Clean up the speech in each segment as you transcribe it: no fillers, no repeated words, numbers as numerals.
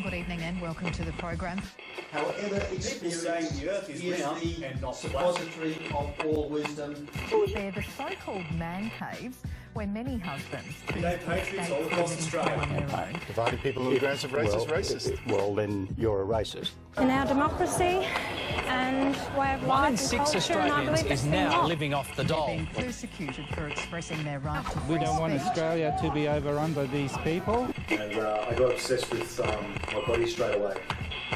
Good evening and welcome to the program. However, experience the earth is round the and not suppository of all wisdom. They're the so-called man caves where many husbands G'day, patriots all across Australia. Dividing people into groups of racist. Well, then you're a racist. In our democracy and way of life One in and six culture, and I Australians believe is it's now not. living off the They're dole. being persecuted for expressing their right to We free don't want speech. Australia to be overrun by these people. And I got obsessed with my body straight away.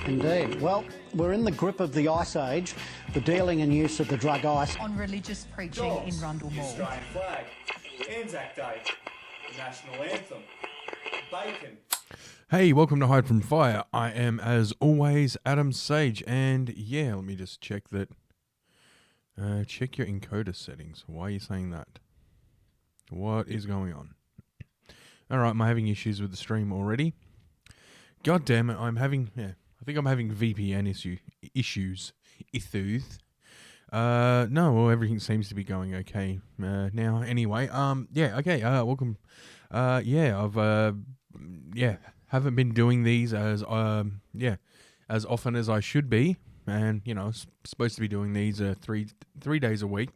Indeed. Well, we're in the grip of the Ice Age, the dealing and use of the drug ice. On religious preaching in Rundle The Mall. Australian flag, Anzac Day, the national anthem, bacon. Hey, welcome to Hide from Fire. I am, as always, Adam Sage, and yeah, let me just check that. Check your encoder settings. Why are you saying that? What is going on? Alright, am I having issues with the stream already? God damn it, I'm having, I think I'm having VPN issues. No, well, everything seems to be going okay now. Anyway, welcome. Haven't been doing these as often as I should be, and supposed to be doing these three days a week.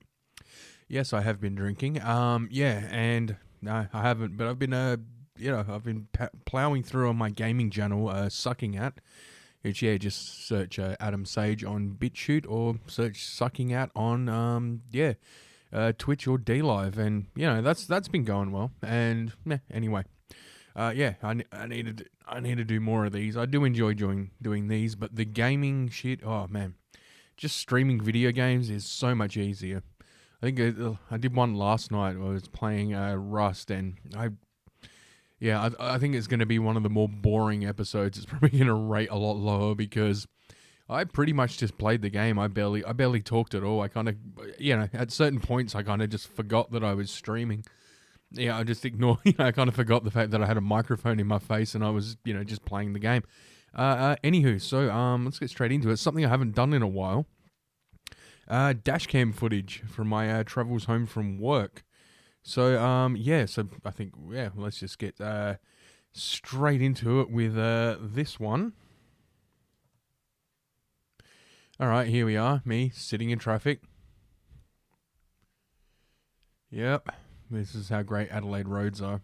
Yes, I have been drinking. And no, I haven't, but I've been plowing through on my gaming channel, Sucking At. Which, just search Adam Sage on BitChute or search Sucking At on Twitch or DLive, and that's been going well. And anyway, I need to do more of these. I do enjoy doing these, but the gaming shit, oh man, just streaming video games is so much easier. I think I did one last night. I was playing Rust, and I think it's going to be one of the more boring episodes. It's probably going to rate a lot lower because I pretty much just played the game. I barely talked at all. I kind of, at certain points, I kind of just forgot that I was streaming. Yeah, I just ignored, I kind of forgot the fact that I had a microphone in my face and I was, just playing the game. Anywho, so let's get straight into it. Something I haven't done in a while. Dashcam footage from my travels home from work. So, so I think, let's just get straight into it with this one. All right, here we are, me sitting in traffic. Yep, this is how great Adelaide roads are.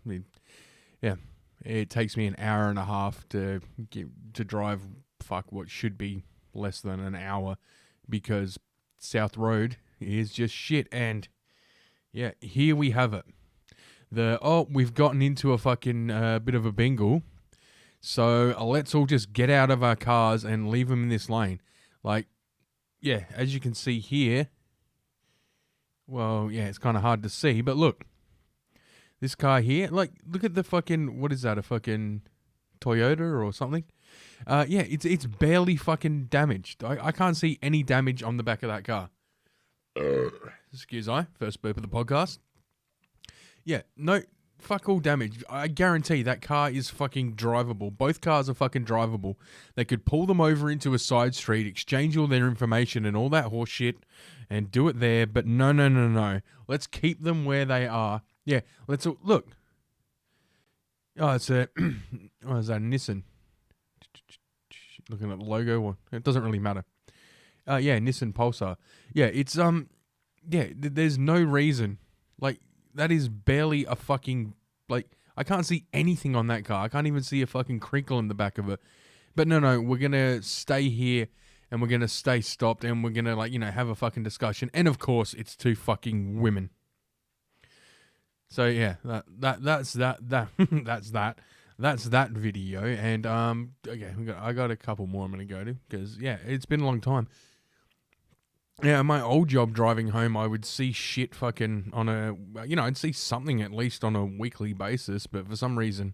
It takes me an hour and a half to drive, what should be less than an hour, because South Road is just shit, and yeah, here we have it. We've gotten into a fucking bit of a bingle. So let's all just get out of our cars and leave them in this lane. As you can see here. Well, it's kind of hard to see, but look. This car here, look at the fucking, what is that, a fucking Toyota or something? It's barely fucking damaged. I can't see any damage on the back of that car. Excuse me, first burp of the podcast. Yeah, no, fuck all damage. I guarantee that car is fucking drivable. Both cars are fucking drivable. They could pull them over into a side street, exchange all their information and all that horse shit, and do it there. But no. Let's keep them where they are. Yeah, let's look. Oh, it's a. Oh, is that a Nissan? Looking at the logo, it doesn't really matter. Nissan Pulsar. Yeah, it's there's no reason. That is barely a fucking, I can't see anything on that car. I can't even see a fucking crinkle in the back of it. But no, we're gonna stay here and we're gonna stay stopped and we're gonna have a fucking discussion. And of course, it's two fucking women. So yeah, that's that that's that video. And I got a couple more I'm gonna go to because it's been a long time. Yeah, my old job driving home, I would see shit fucking on I'd see something at least on a weekly basis, but for some reason,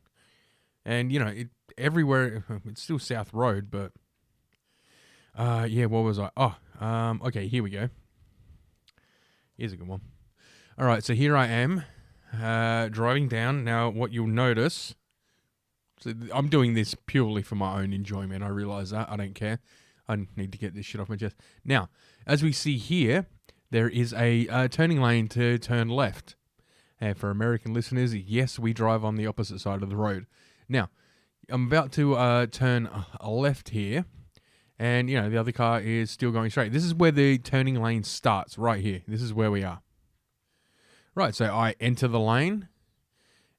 and it everywhere, it's still South Road, but what was I? Okay, here we go. Here's a good one. All right, so here I am, driving down. Now, what you'll notice, so I'm doing this purely for my own enjoyment. I realize that. I don't care. I need to get this shit off my chest. Now, as we see here, there is a turning lane to turn left. And for American listeners, yes, we drive on the opposite side of the road. Now, I'm about to turn a left here, and you know the other car is still going straight. This is where the turning lane starts, right here. This is where we are. Right, so I enter the lane,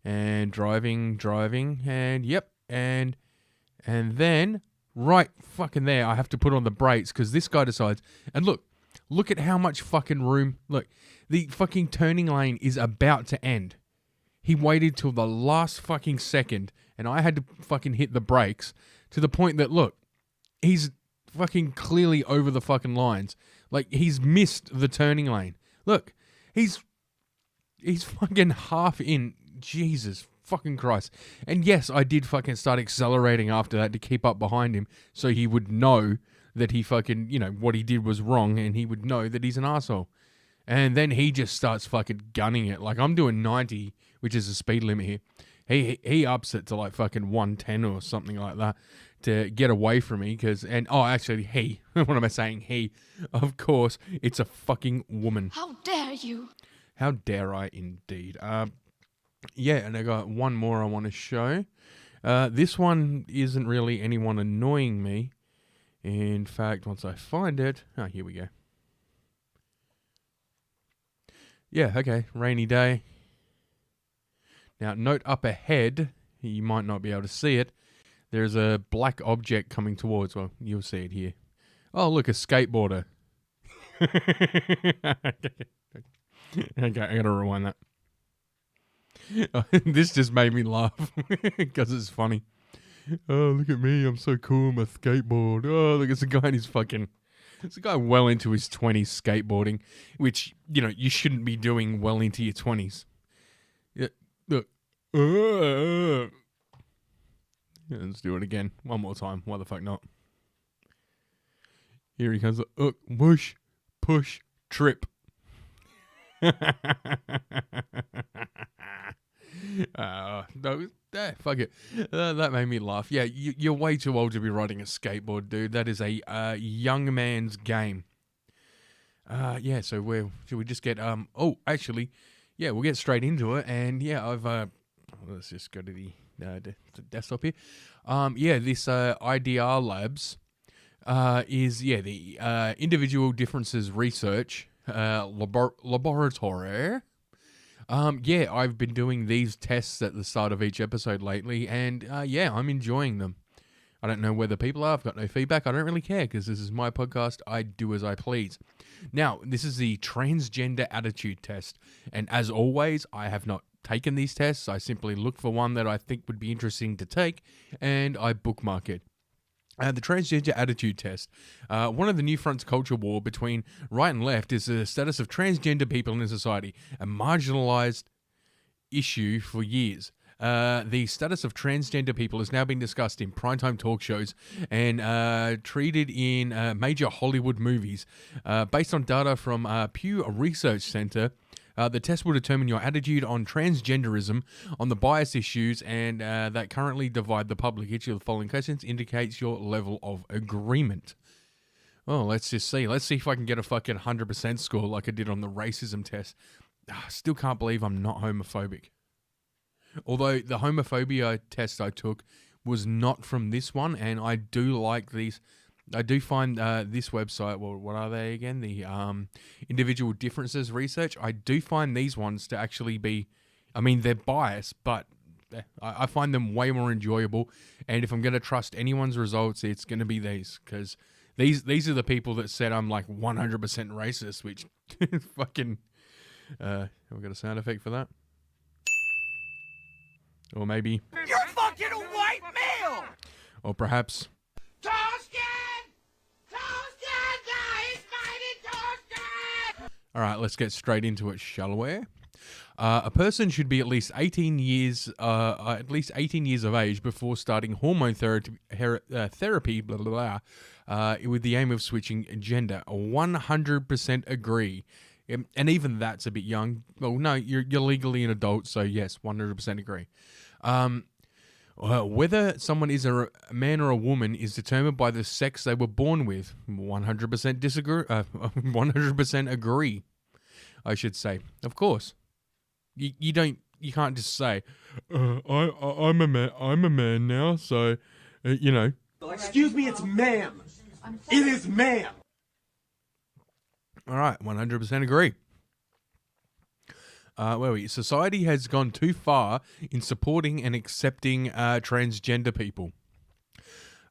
and driving, and yep, and then right fucking there, I have to put on the brakes because this guy decides. And look at how much fucking room. Look, the fucking turning lane is about to end. He waited till the last fucking second, and I had to fucking hit the brakes to the point that, look, he's fucking clearly over the fucking lines. Like, he's missed the turning lane. Look, he's fucking half in. Jesus fucking Christ. And yes, I did fucking start accelerating after that to keep up behind him so he would know that he fucking, you know, what he did was wrong and he would know that he's an asshole. And then he just starts fucking gunning it. Like, I'm doing 90, which is the speed limit here. He ups it to like fucking 110 or something like that to get away from me actually he, what am I saying? He, of course, it's a fucking woman. How dare you? How dare I indeed. Yeah, and I got one more I want to show. This one isn't really anyone annoying me. In fact, once I find it, here we go. Yeah, okay, rainy day. Now, note up ahead, you might not be able to see it. There's a black object coming towards, well, you'll see it here. Oh, look, a skateboarder. Okay, I gotta rewind that. This just made me laugh because it's funny. Oh, look at me, I'm so cool, I'm a skateboard. Oh, look, it's a guy in his fucking... It's a guy well into his 20s skateboarding, which, you know, you shouldn't be doing well into your 20s. Yeah, look. Yeah, let's do it again. One more time. Why the fuck not? Here he comes. Whoosh, push, trip. No, fuck it. That made me laugh. Yeah, you're way too old to be riding a skateboard, dude. That is a young man's game. Yeah. So should we just get Oh, actually, yeah, we'll get straight into it. And yeah, I've let's just go to the desktop here. Yeah, this IDR Labs is the Individual Differences Research Laboratory. Yeah, I've been doing these tests at the start of each episode lately, and yeah, I'm enjoying them. I don't know whether people are. I've got no feedback. I don't really care because this is my podcast. I do as I please. Now, this is the transgender attitude test, and as always, I have not taken these tests. I simply look for one that I think would be interesting to take, and I bookmark it. The transgender attitude test. One of the new fronts culture war between right and left is the status of transgender people in society, a marginalized issue for years. The status of transgender people has now been discussed in primetime talk shows and treated in major Hollywood movies. Based on data from Pew Research Center, the test will determine your attitude on transgenderism, on the bias issues, and that currently divide the public. Each of the following questions indicates your level of agreement. Oh, let's just see. Let's see if I can get a fucking 100% score like I did on the racism test. Still can't believe I'm not homophobic. Although the homophobia test I took was not from this one, and I do like these. I do find this website, well, what are they again? The Individual Differences Research. I do find these ones to actually be, I mean, they're biased, but I find them way more enjoyable. And if I'm going to trust anyone's results, it's going to be these. Because these are the people that said I'm like 100% racist, which fucking... have we got a sound effect for that? Or maybe... You're fucking a white male! Or perhaps... Alright, let's get straight into it, shall we? A person should be at least 18 years of age before starting hormone therapy, blah, blah, blah, with the aim of switching gender. 100% agree. And even that's a bit young. Well, no, you're legally an adult, so yes, 100% agree. Whether someone is a man or a woman is determined by the sex they were born with. 100% disagree. 100% agree. I should say. Of course, you don't just say, I'm a man now, so you know. Excuse me, it's ma'am. It is ma'am. All right, 100% agree. Where are we? Society has gone too far in supporting and accepting transgender people.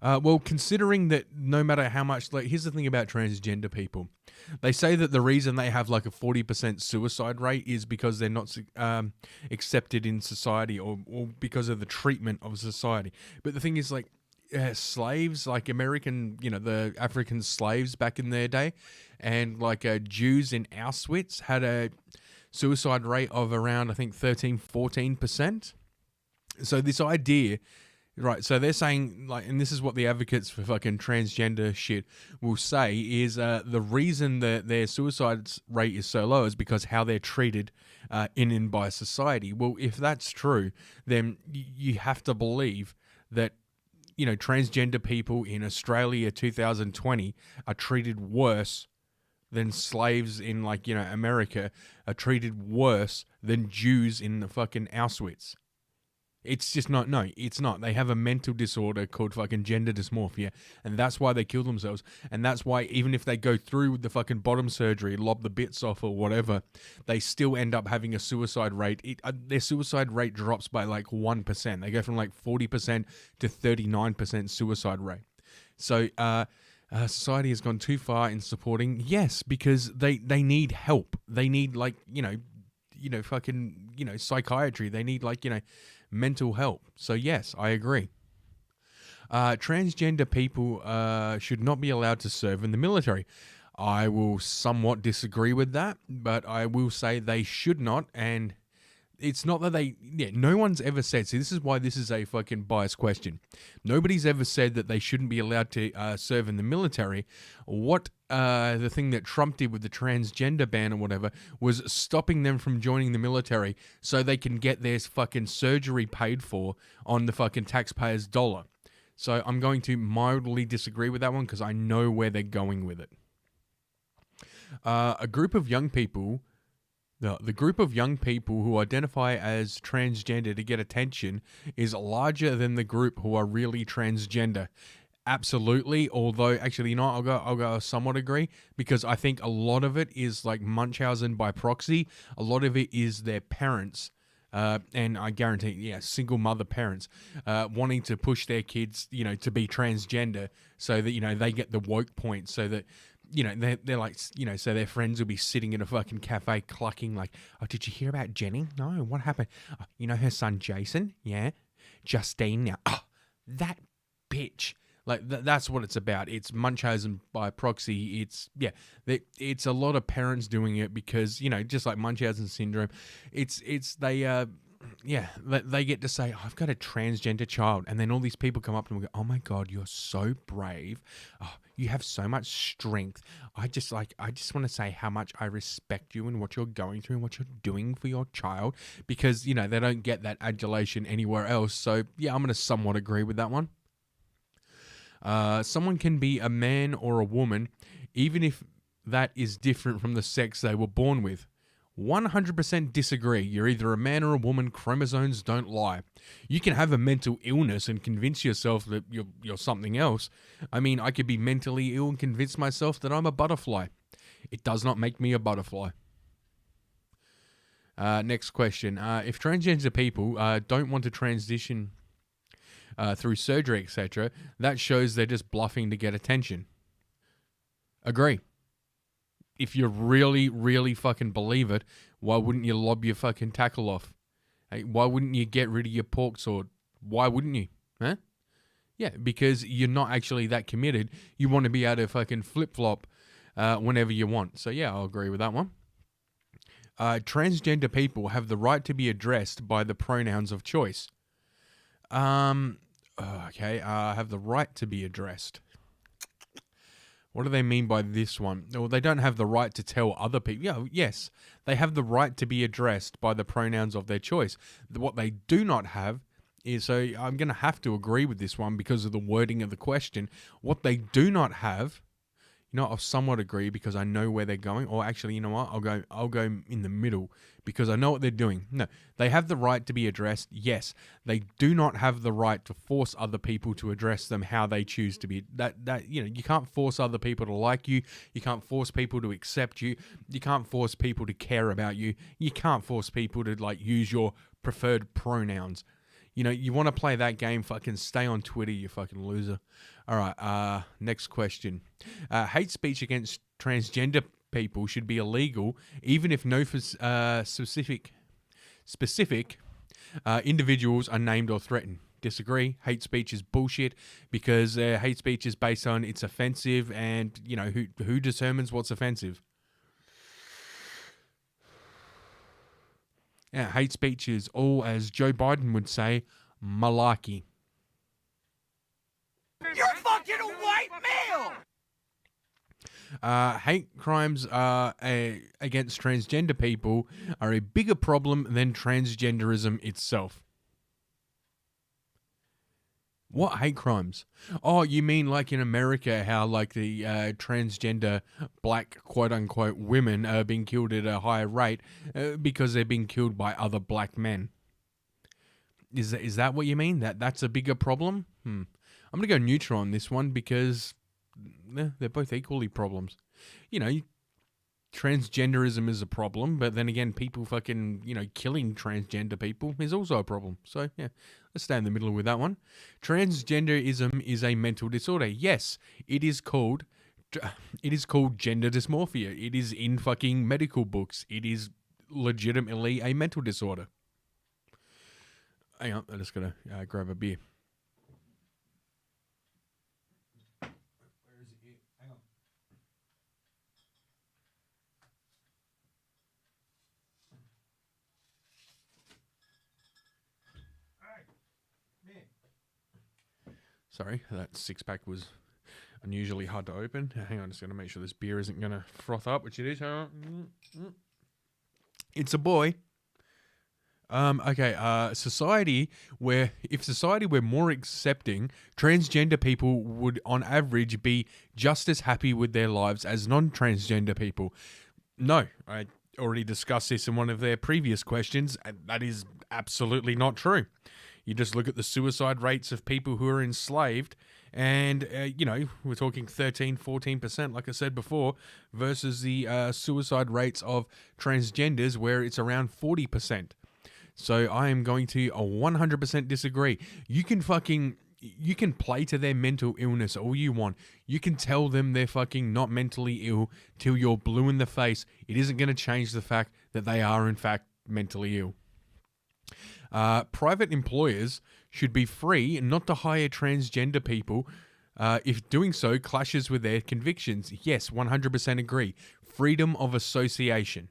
Well, considering that no matter how much, like, here's the thing about transgender people. They say that the reason they have like a 40% suicide rate is because they're not accepted in society or because of the treatment of society. But the thing is, like, slaves, like American, the African slaves back in their day, and like Jews in Auschwitz had a suicide rate of around, I think, 13-14%. So this idea... Right, so they're saying, like, and this is what the advocates for fucking transgender shit will say, is the reason that their suicide rate is so low is because how they're treated in and by society. Well, if that's true, then you have to believe that, transgender people in Australia 2020 are treated worse than slaves in, like, America are treated worse than Jews in the fucking Auschwitz. It's just not, no, it's not. They have a mental disorder called fucking gender dysmorphia, and that's why they kill themselves. And that's why even if they go through with the fucking bottom surgery, lob the bits off or whatever, they still end up having a suicide rate. Their suicide rate drops by like 1%. They go from like 40% to 39% suicide rate. So society has gone too far in supporting, yes, because they need help. They need, like, fucking, psychiatry. They need, like, mental help. So yes, I agree. Transgender people should not be allowed to serve in the military. I will somewhat disagree with that, but I will say they should not. And it's not that no one's ever said, see, this is why this is a fucking biased question. Nobody's ever said that they shouldn't be allowed to serve in the military. What the thing that Trump did with the transgender ban or whatever was stopping them from joining the military so they can get their fucking surgery paid for on the fucking taxpayer's dollar. So I'm going to mildly disagree with that one because I know where they're going with it. A group of young people... The group of young people who identify as transgender to get attention is larger than the group who are really transgender. Absolutely, although actually, I'll go somewhat agree, because I think a lot of it is like Munchausen by proxy. A lot of it is their parents, and I guarantee, single mother parents wanting to push their kids, to be transgender, so that they get the woke point, so that. They're like, so their friends will be sitting in a fucking cafe clucking like, oh, did you hear about Jenny? No, what happened? Oh, her son Jason? Yeah. Justine now. Oh, that bitch. Like, that's what it's about. It's Munchausen by proxy. It's a lot of parents doing it because, just like Munchausen syndrome, they get to say, oh, I've got a transgender child. And then all these people come up to them and go, oh my God, you're so brave. Oh, you have so much strength. I just want to say how much I respect you and what you're going through and what you're doing for your child, because, they don't get that adulation anywhere else. So yeah, I'm going to somewhat agree with that one. Someone can be a man or a woman, even if that is different from the sex they were born with. 100% disagree. You're either a man or a woman. Chromosomes don't lie. You can have a mental illness and convince yourself that you're something else. I mean, I could be mentally ill and convince myself that I'm a butterfly. It does not make me a butterfly. Next question. If transgender people don't want to transition through surgery, etc., that shows they're just bluffing to get attention. Agree. If you really, really fucking believe it, why wouldn't you lob your fucking tackle off? Hey, why wouldn't you get rid of your pork sword? Why wouldn't you? Huh? Yeah, because you're not actually that committed. You want to be able to fucking flip-flop whenever you want. So yeah, I'll agree with that one. Transgender people have the right to be addressed by the pronouns of choice. Have the right to be addressed. What do they mean by this one? Well, they don't have the right to tell other people. Yeah, yes, they have the right to be addressed by the pronouns of their choice. What they do not have is, so I'm going to have to agree with this one because of the wording of the question. What they do not have You know, I'll somewhat agree because I know where they're going. Or actually, you know what? I'll go in the middle because I know what they're doing. No, they have the right to be addressed. Yes, they do not have the right to force other people to address them how they choose to be. You can't force other people to like you. You can't force people to accept you. You can't force people to care about you. You can't force people to use your preferred pronouns. You know, you want to play that game, fucking stay on Twitter, you fucking loser. All right, next question. Hate speech against transgender people should be illegal, even if no specific individuals are named or threatened. Disagree. Hate speech is bullshit because hate speech is based on it's offensive, and, you know, who determines what's offensive? Yeah, hate speech is all, as Joe Biden would say, malarkey. You're fucking a white male! Hate crimes against transgender people are a bigger problem than transgenderism itself. What hate crimes? Oh, you mean like in America how the transgender black quote-unquote women are being killed at a higher rate because they're being killed by other black men? Is that what you mean? That's a bigger problem? I'm going to go neutral on this one because they're both equally problems. You know, transgenderism is a problem, but then again, people fucking, killing transgender people is also a problem. So, yeah, let's stay in the middle with that one. Transgenderism is a mental disorder. Yes, it is called gender dysmorphia. It is in fucking medical books. It is legitimately a mental disorder. Hang on, I just gotta grab a beer. Sorry, that six-pack was unusually hard to open. Hang on, just going to make sure this beer isn't going to froth up, which it is. It's a boy. If society were more accepting, transgender people would, on average, be just as happy with their lives as non-transgender people. No, I already discussed this in one of their previous questions, and that is absolutely not true. You just look at the suicide rates of people who are enslaved, and, we're talking 13, 14%, like I said before, versus the suicide rates of transgenders, where it's around 40%. So I am going to 100% disagree. You can play to their mental illness all you want. You can tell them they're fucking not mentally ill till you're blue in the face. It isn't going to change the fact that they are, in fact, mentally ill. Private employers should be free not to hire transgender people if doing so clashes with their convictions. Yes, 100% agree. Freedom of association.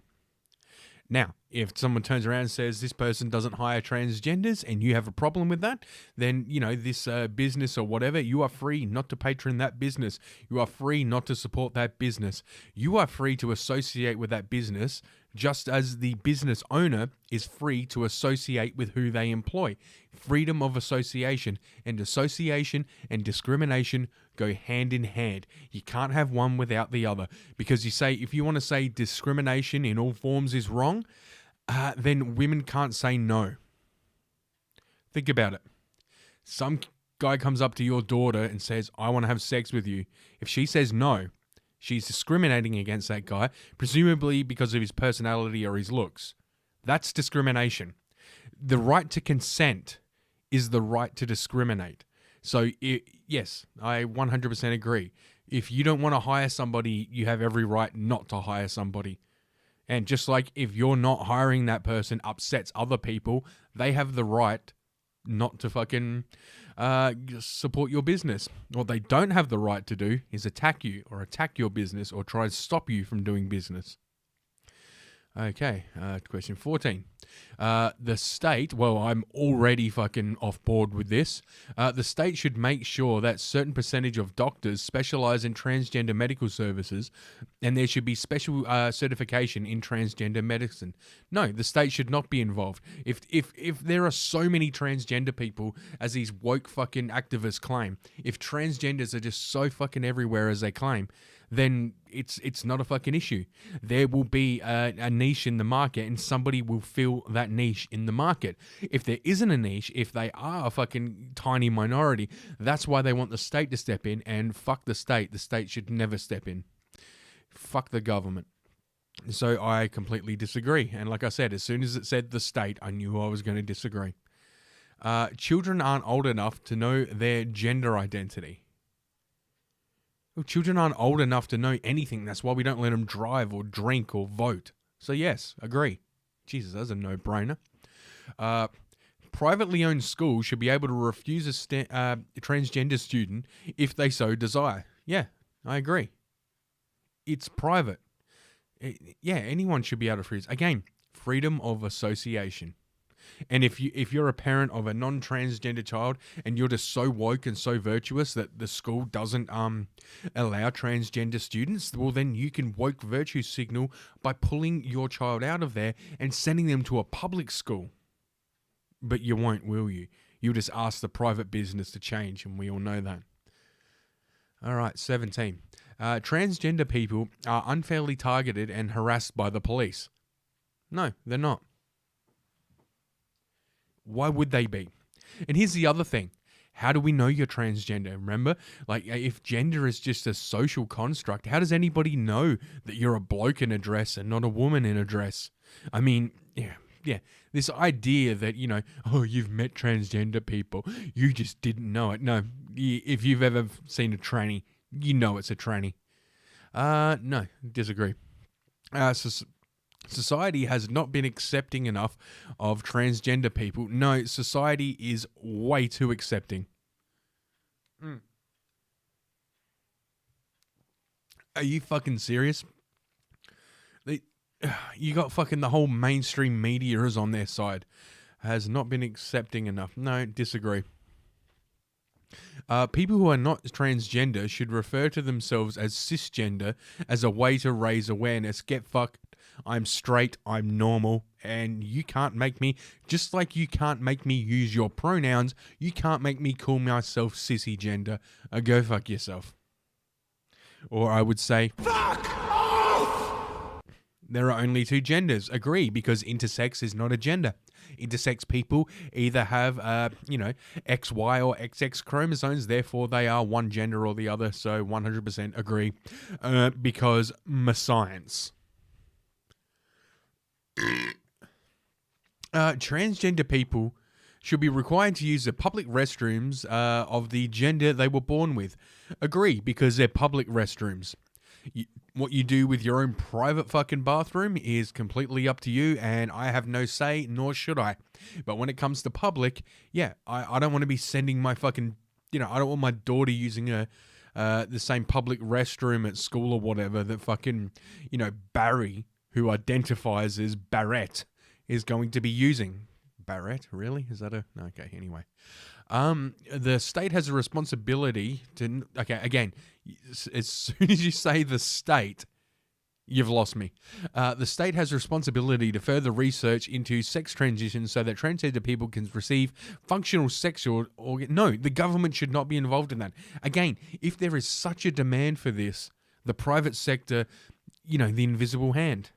Now, if someone turns around and says this person doesn't hire transgenders and you have a problem with that, then, this business or whatever, you are free not to patron that business. You are free not to support that business. You are free to associate with that business, just as the business owner is free to associate with who they employ. Freedom of association and discrimination go hand in hand. You can't have one without the other. Because if you want to say discrimination in all forms is wrong, then women can't say no. Think about it. Some guy comes up to your daughter and says, I want to have sex with you. If she says no, she's discriminating against that guy, presumably because of his personality or his looks. That's discrimination. The right to consent is the right to discriminate. So, yes, I 100% agree. If you don't want to hire somebody, you have every right not to hire somebody. And just like if you're not hiring that person upsets other people, they have the right not to fucking support your business. What they don't have the right to do is attack you or attack your business or try to stop you from doing business. Okay, question 14. The state, well, I'm already fucking off board with this. The state should make sure that certain percentage of doctors specialize in transgender medical services, and there should be special certification in transgender medicine. No, the state should not be involved. If there are so many transgender people, as these woke fucking activists claim, if transgenders are just so fucking everywhere as they claim, then it's not a fucking issue. There will be a niche in the market, and somebody will fill that niche in the market. If there isn't a niche, if they are a fucking tiny minority, that's why they want the state to step in, and fuck the state. The state should never step in. Fuck the government. So I completely disagree. And like I said, as soon as it said the state, I knew I was going to disagree. Children aren't old enough to know their gender identity. Well, children aren't old enough to know anything. That's why we don't let them drive or drink or vote. So yes, agree. Jesus, that's a no-brainer. Privately owned schools should be able to refuse a transgender student if they so desire. Yeah, I agree. It's private. Yeah, anyone should be able to refuse. Again, freedom of association. And if you're a parent of a non-transgender child and you're just so woke and so virtuous that the school doesn't allow transgender students, well then you can woke virtue signal by pulling your child out of there and sending them to a public school. But you won't, will you? You'll just ask the private business to change, and we all know that. All right, 17. Transgender people are unfairly targeted and harassed by the police. No, they're not. Why would they be? And here's the other thing. How do we know you're transgender? Remember, like, if gender is just a social construct, how does anybody know that you're a bloke in a dress and not a woman in a dress? I mean, yeah. This idea that, oh, you've met transgender people, you just didn't know it. No, if you've ever seen a tranny, you know it's a tranny. No, disagree. Society has not been accepting enough of transgender people. No, society is way too accepting. Are you fucking serious? You got fucking the whole mainstream media is on their side. Has not been accepting enough. No, disagree. People who are not transgender should refer to themselves as cisgender as a way to raise awareness. Get fucked. I'm straight, I'm normal, and you can't make me, just like you can't make me use your pronouns, you can't make me call myself sissy gender. Go fuck yourself. Or I would say, fuck off! There are only two genders. Agree, because intersex is not a gender. Intersex people either have, XY or XX chromosomes, therefore they are one gender or the other, so 100% agree. Because my science. Transgender people should be required to use the public restrooms of the gender they were born with. Agree, because they're public restrooms. What you do with your own private fucking bathroom is completely up to you, and I have no say, nor should I. But when it comes to public, yeah, I don't want to be sending my fucking, I don't want my daughter using the same public restroom at school or whatever that fucking, Barry, who identifies as Barrett, is going to be using. Barrett? Really? Is that a... Okay, anyway. The state has a responsibility to... Okay, again, as soon as you say the state, you've lost me. The state has a responsibility to further research into sex transitions so that transgender people can receive functional sexual organ... No, the government should not be involved in that. Again, if there is such a demand for this, the private sector, the invisible hand...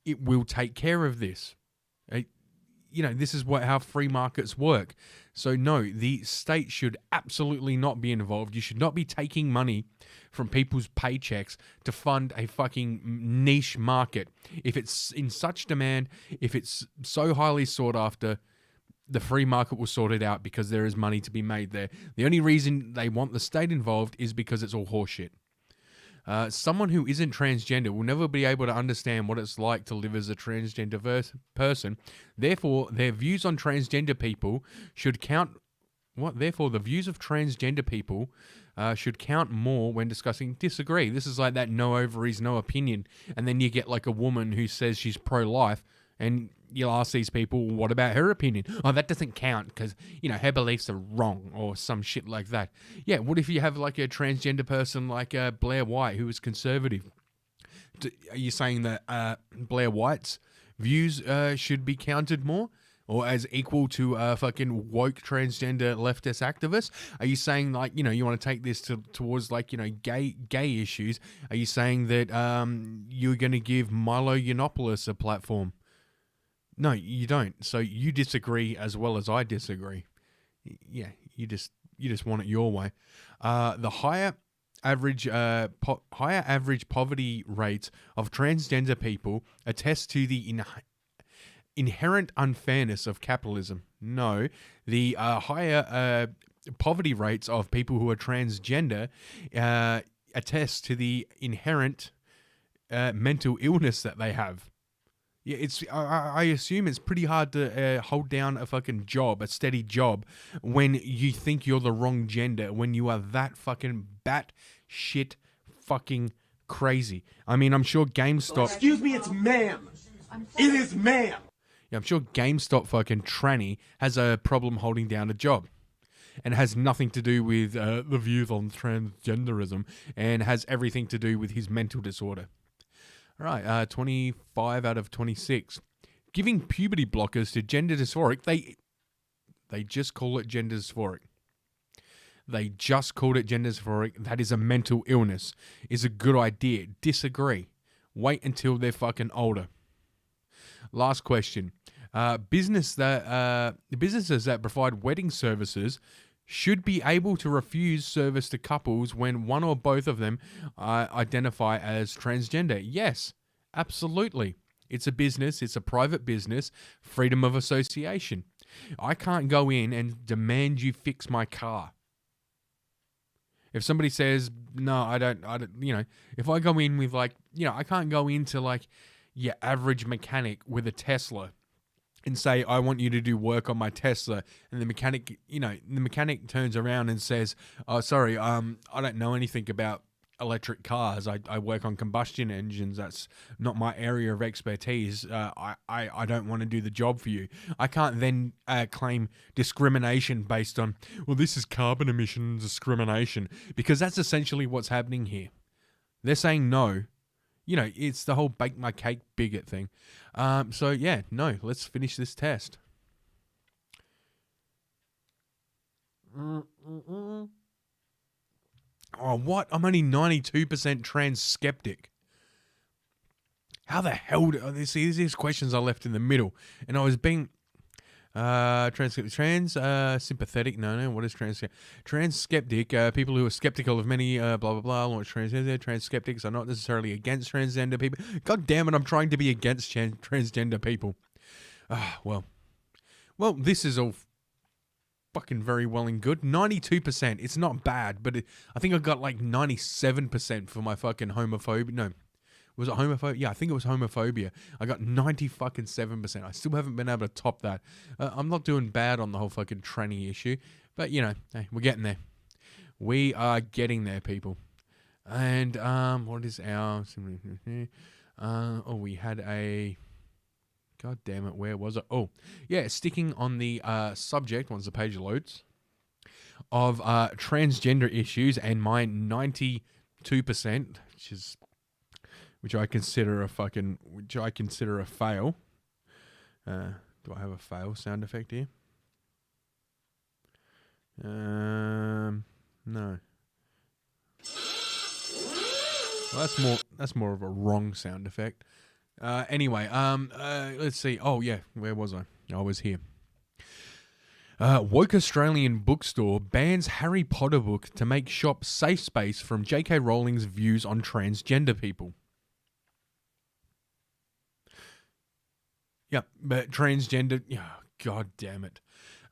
it will take care of this. This is how free markets work. So no, the state should absolutely not be involved. You should not be taking money from people's paychecks to fund a fucking niche market. If it's in such demand, if it's so highly sought after, the free market will sort it out because there is money to be made there. The only reason they want the state involved is because it's all horseshit. Someone who isn't transgender will never be able to understand what it's like to live as a transgender person. Therefore, their views on transgender people should count... What? Therefore, the views of transgender people should count more when discussing... Disagree. This is like that no ovaries, no opinion. And then you get like a woman who says she's pro-life and you'll ask these people, what about her opinion? Oh, that doesn't count because, you know, her beliefs are wrong or some shit like that. Yeah, what if you have like a transgender person like Blair White who is conservative? Are you saying that Blair White's views should be counted more? Or as equal to fucking woke transgender leftist activists? Are you saying, like, you know, you want to take this towards, like, you know, gay issues? Are you saying that you're going to give Milo Yiannopoulos a platform? No, you don't. So you disagree as well as I disagree. Yeah, you just want it your way. The higher average poverty rates of transgender people attest to the inherent unfairness of capitalism. No, the higher poverty rates of people who are transgender attest to the inherent mental illness that they have. Yeah, it's. I assume it's pretty hard to hold down a fucking job, a steady job, when you think you're the wrong gender, when you are that fucking bat shit fucking crazy. I mean, I'm sure GameStop. Excuse me, it's ma'am. It is ma'am. Yeah, I'm sure GameStop fucking Tranny has a problem holding down a job. And it has nothing to do with the views on transgenderism and has everything to do with his mental disorder. All right, 25 out of 26. Giving puberty blockers to gender dysphoric, they just call it gender dysphoric. They just called it gender dysphoric. That is a mental illness. Is a good idea. Disagree. Wait until they're fucking older. Last question. Businesses that provide wedding services should be able to refuse service to couples when one or both of them identify as transgender. Yes, absolutely. It's a business. It's a private business. Freedom of association. I can't go in and demand you fix my car. If somebody says, no, I don't, you know, if I go in with like, you know, I can't go into like your average mechanic with a Tesla and say, I want you to do work on my Tesla. And the mechanic, you know, the mechanic turns around and says, oh, sorry, I don't know anything about electric cars. I work on combustion engines. That's not my area of expertise. I don't want to do the job for you. I can't then claim discrimination based on, well, this is carbon emission discrimination, because that's essentially what's happening here. They're saying no. You know, it's the whole bake my cake bigot thing. So yeah, no, let's finish this test. Oh, what? I'm only 92% trans skeptic. How the hell do these questions are left in the middle? And I was being sympathetic. No. What is trans? Trans skeptic. People who are skeptical of many blah blah blah. Launch transgender. Trans skeptics are not necessarily against transgender people. God damn it! I'm trying to be against transgender people. Well, this is all fucking very well and good. 92%. It's not bad, but I think I got like 97% for my fucking homophobia. No. Was it homophobia? Yeah, I think it was homophobia. I got 97%. I still haven't been able to top that. I'm not doing bad on the whole fucking tranny issue, but you know, hey, we're getting there. We are getting there, people. And what is our? We had a. God damn it! Where was it? Oh, yeah, sticking on the subject once the page loads of transgender issues, and my 92%, which I consider a fail. Do I have a fail sound effect here? No. Well, that's more of a wrong sound effect. Anyway, let's see. Oh yeah, where was I? I was here. Woke Australian bookstore bans Harry Potter book to make shop safe space from J.K. Rowling's views on transgender people. Yep, but transgender. Oh, God damn it.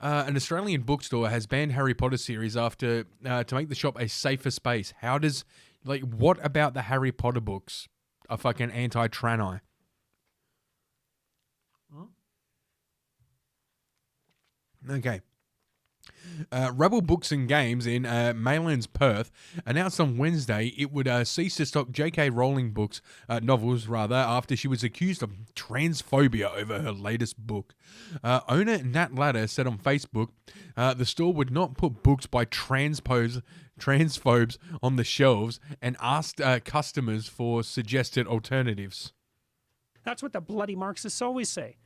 An Australian bookstore has banned Harry Potter series after to make the shop a safer space. How does, like, what about the Harry Potter books are fucking anti-tranny? Okay. Rebel Books and Games in Maylands, Perth, announced on Wednesday it would cease to stock J.K. Rowling novels, after she was accused of transphobia over her latest book. Owner Nat Latter said on Facebook, the store would not put books by transphobes on the shelves and asked customers for suggested alternatives. That's what the bloody Marxists always say.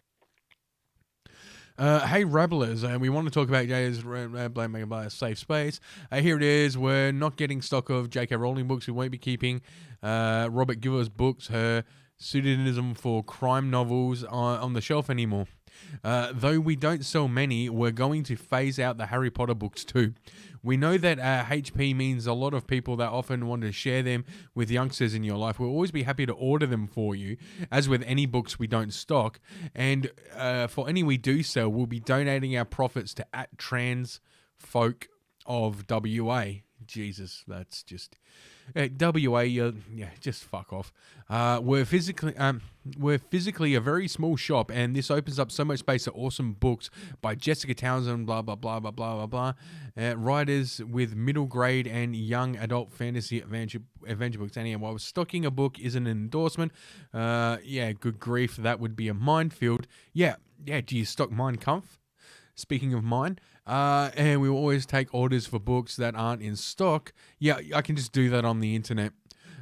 Hey, Rebelers, we want to talk about Jay's blaming by a safe space. Here it is. We're not getting stock of J.K. Rowling books. We won't be keeping Robert Giver's books, her pseudonym for crime novels, on the shelf anymore. Though we don't sell many, we're going to phase out the Harry Potter books too. We know that HP means a lot of people that often want to share them with youngsters in your life. We'll always be happy to order them for you, as with any books we don't stock. And for any we do sell, we'll be donating our profits to @Trans Folk of WA. Jesus, that's just... WA, just fuck off. We're physically a very small shop, and this opens up so much space to awesome books by Jessica Townsend, blah blah blah blah blah blah blah. Writers with middle grade and young adult fantasy adventure books. Anyhow, while stocking a book isn't an endorsement, good grief, that would be a minefield. Yeah. Do you stock Mein Kampf? Speaking of mine, and we will always take orders for books that aren't in stock. Yeah, I can just do that on the internet.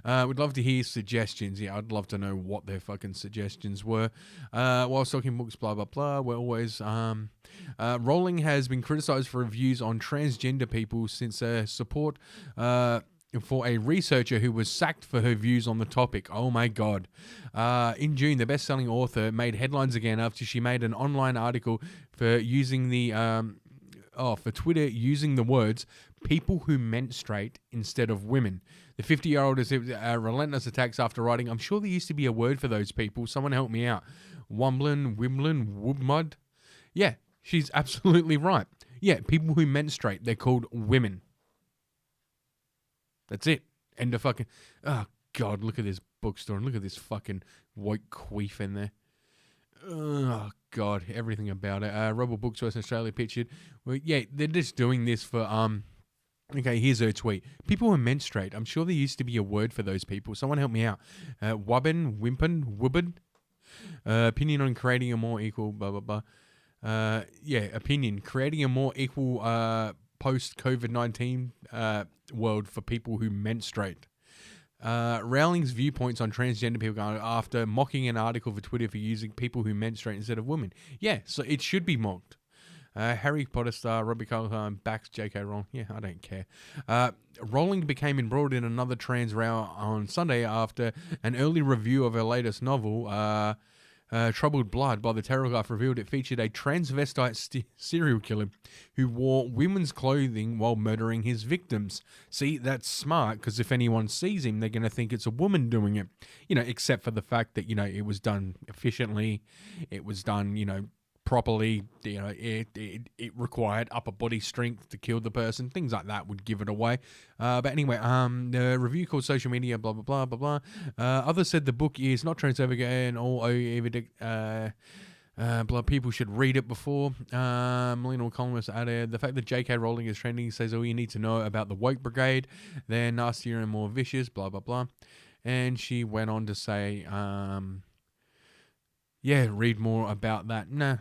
We'd love to hear suggestions. Yeah, I'd love to know what their fucking suggestions were. While stocking books, blah, blah, blah, we're always... Rowling has been criticised for reviews on transgender people since support... for a researcher who was sacked for her views on the topic. Oh my God. In June, the best-selling author made headlines again after she made an online article for using the for Twitter using the words "people who menstruate" instead of "women." The 50-year-old has relentless attacks after writing, "I'm sure there used to be a word for those people. Someone help me out. Wumblin, Woobmud." Yeah, she's absolutely right. Yeah, people who menstruate, they're called women. That's it. End of fucking... Oh, God, look at this bookstore and look at this fucking white queef in there. Oh, God, everything about it. Rebel Books West Australia pictured. Well, yeah, they're just doing this for... Okay, here's her tweet. People who menstruate. I'm sure there used to be a word for those people. Someone help me out. Wubbin, Wimpin, Wubbin. Opinion on creating a more equal... Blah, blah, blah. Opinion. Creating a more equal post-COVID-19... world for people who menstruate. Rowling's viewpoints on transgender people after mocking an article for Twitter for using people who menstruate instead of women. Yeah, so it should be mocked. Harry Potter star Robbie Cullen backs J.K. Rowling. Yeah, I don't care. Rowling became embroiled in another trans row on Sunday after an early review of her latest novel, Troubled Blood by the Telegraph revealed it featured a transvestite serial killer who wore women's clothing while murdering his victims. See, that's smart, because if anyone sees him, they're going to think it's a woman doing it. Except for the fact that, it was done efficiently. It was done, properly. It required upper body strength to kill the person. Things like that would give it away. But anyway, the review called social media, blah, blah, blah, blah, blah. Others said the book is not transphobic and all people should read it before. Millennial columnist added, the fact that J.K. Rowling is trending says all you need to know about the woke brigade. They're nastier and more vicious, blah, blah, blah. And she went on to say... read more about that. No,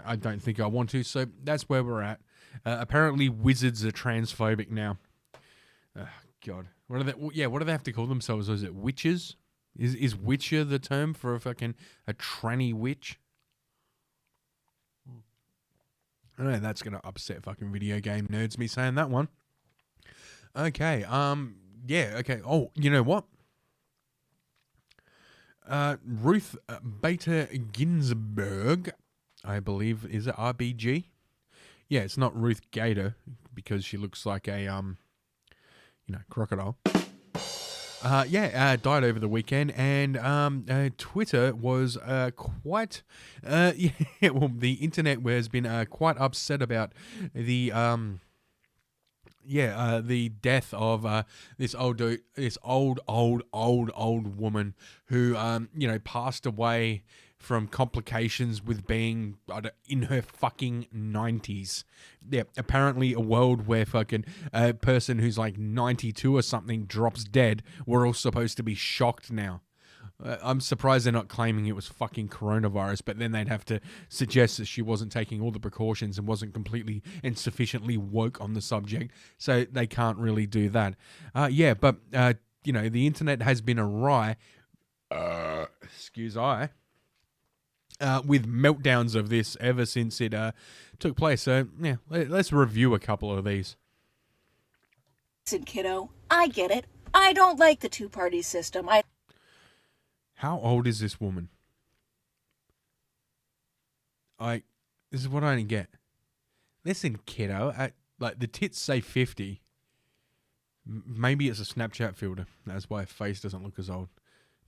I don't think I want to. So that's where we're at. Apparently, wizards are transphobic now. God, what do they have to call themselves? Is it witches? Is witcher the term for a tranny witch? I know that's gonna upset fucking video game nerds. Me saying that one. Okay. Okay. Oh, you know what? Ruth Bader Ginsburg, I believe, is it RBG? Yeah, it's not Ruth Gator because she looks like a crocodile. Died over the weekend, and Twitter was quite, the internet has been quite upset about the the death of this old woman who passed away from complications with being in her fucking 90s. Yeah, apparently a world where fucking a person who's like 92 or something drops dead, we're all supposed to be shocked now. I'm surprised they're not claiming it was fucking coronavirus, but then they'd have to suggest that she wasn't taking all the precautions and wasn't completely and sufficiently woke on the subject, so they can't really do that. But you know, the internet has been awry, with meltdowns of this ever since it took place. So, yeah, let's review a couple of these. Listen, kiddo, I get it. I don't like the two-party system. How old is this woman? This is what I didn't get. Listen, kiddo, like the tits say 50. Maybe it's a Snapchat filter. That's why her face doesn't look as old.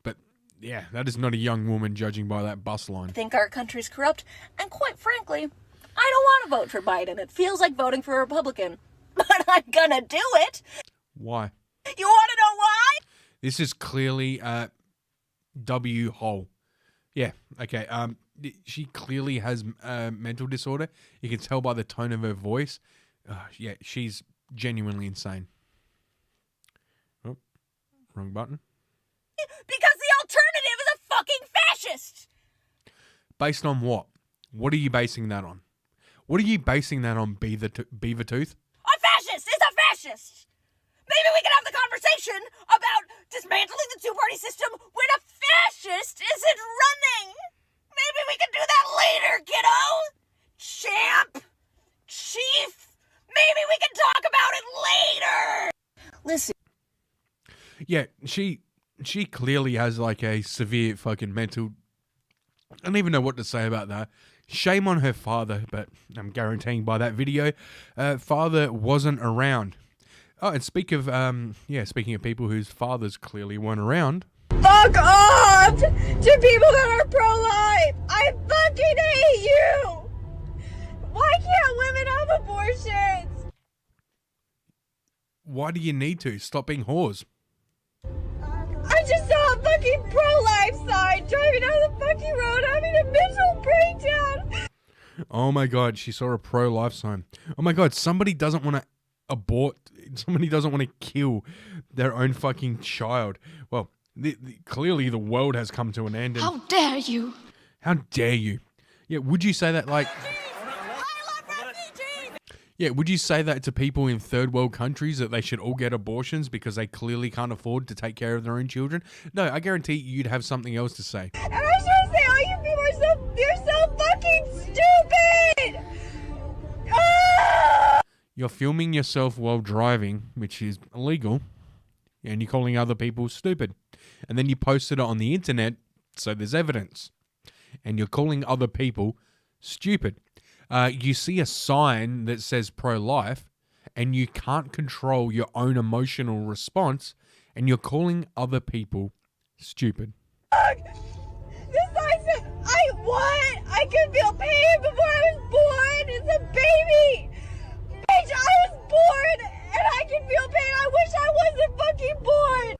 But yeah, that is not a young woman judging by that bus line. I think our country's corrupt, and quite frankly, I don't want to vote for Biden. It feels like voting for a Republican. But I'm gonna do it. Why? You want to know why? This is clearly W Hole. Yeah, okay. She clearly has a mental disorder. You can tell by the tone of her voice. Yeah, she's genuinely insane. Oh, wrong button. Because the alternative is a fucking fascist! Based on what? What are you basing that on? What are you basing that on, Beaver Tooth? A fascist is a fascist! Maybe we can have the conversation about dismantling the two-party system when a fascist isn't running! Maybe we can do that later, kiddo! Champ! Chief! Maybe we can talk about it later! Listen. Yeah, she clearly has like a severe fucking mental... I don't even know what to say about that. Shame on her father, but I'm guaranteeing by that video, father wasn't around. Oh, and speaking of people whose fathers clearly weren't around. Fuck off to people that are pro-life! I fucking hate you! Why can't women have abortions? Why do you need to? Stop being whores. I just saw a fucking pro-life sign driving down the fucking road having a mental breakdown. Oh my god, she saw a pro-life sign. Oh my god, somebody doesn't want to abort, somebody doesn't want to kill their own fucking child. Well, clearly the world has come to an end. And how dare you? How dare you? Yeah, would you say that like... Yeah, would you say that to people in third world countries that they should all get abortions because they clearly can't afford to take care of their own children? No, I guarantee you'd have something else to say. And I was trying to say, all you people you're so fucking stupid! Ah! You're filming yourself while driving, which is illegal, and you're calling other people stupid. And then you posted it on the internet, so there's evidence. And you're calling other people stupid. You see a sign that says pro-life, and you can't control your own emotional response, and you're calling other people stupid. This sign said, I could feel pain before I was born. It's a baby. Bitch, I was born, and I can feel pain. I wish I wasn't fucking born.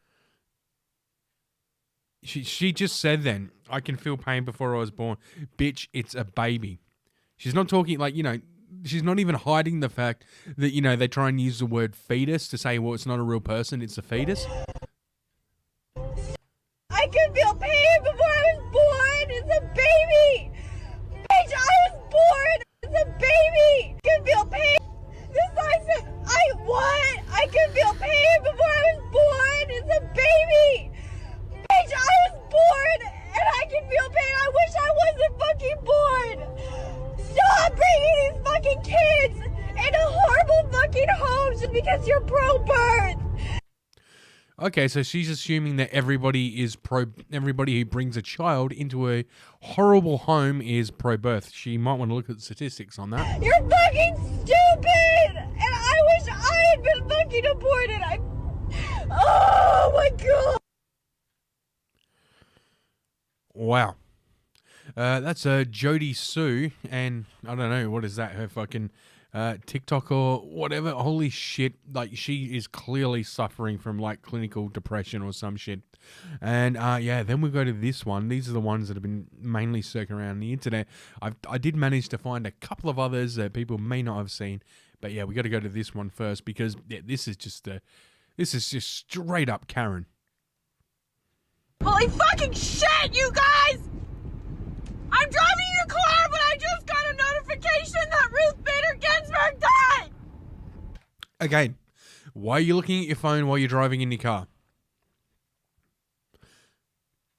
She just said then, I can feel pain before I was born. Bitch, it's a baby. She's not talking like, you know, she's not even hiding the fact that, you know, they try and use the word fetus to say, well, it's not a real person, it's a fetus. I can feel pain before I was born. It's a baby. Bitch, I was born. It's a baby. I can feel pain. This sign said, I can feel pain before I was born. It's a baby. Bitch, I was born and I can feel pain. I wish I wasn't fucking born. Stop bringing these fucking kids into horrible fucking homes just because you're pro-birth. Okay, so she's assuming that everybody who brings a child into a horrible home is pro-birth. She might want to look at the statistics on that. You're fucking stupid! And I wish I had been fucking aborted. Oh my god! Wow. That's Jody Sue, and I don't know, what is that, her fucking TikTok or whatever? Holy shit, like, she is clearly suffering from, like, clinical depression or some shit. And, yeah, then we go to this one. These are the ones that have been mainly circling around the internet. I did manage to find a couple of others that people may not have seen, but yeah, we got to go to this one first, because yeah, this is just straight up Karen. Holy fucking shit, you guys! I'm driving your car, but I just got a notification that Ruth Bader Ginsburg died! Again, why are you looking at your phone while you're driving in your car?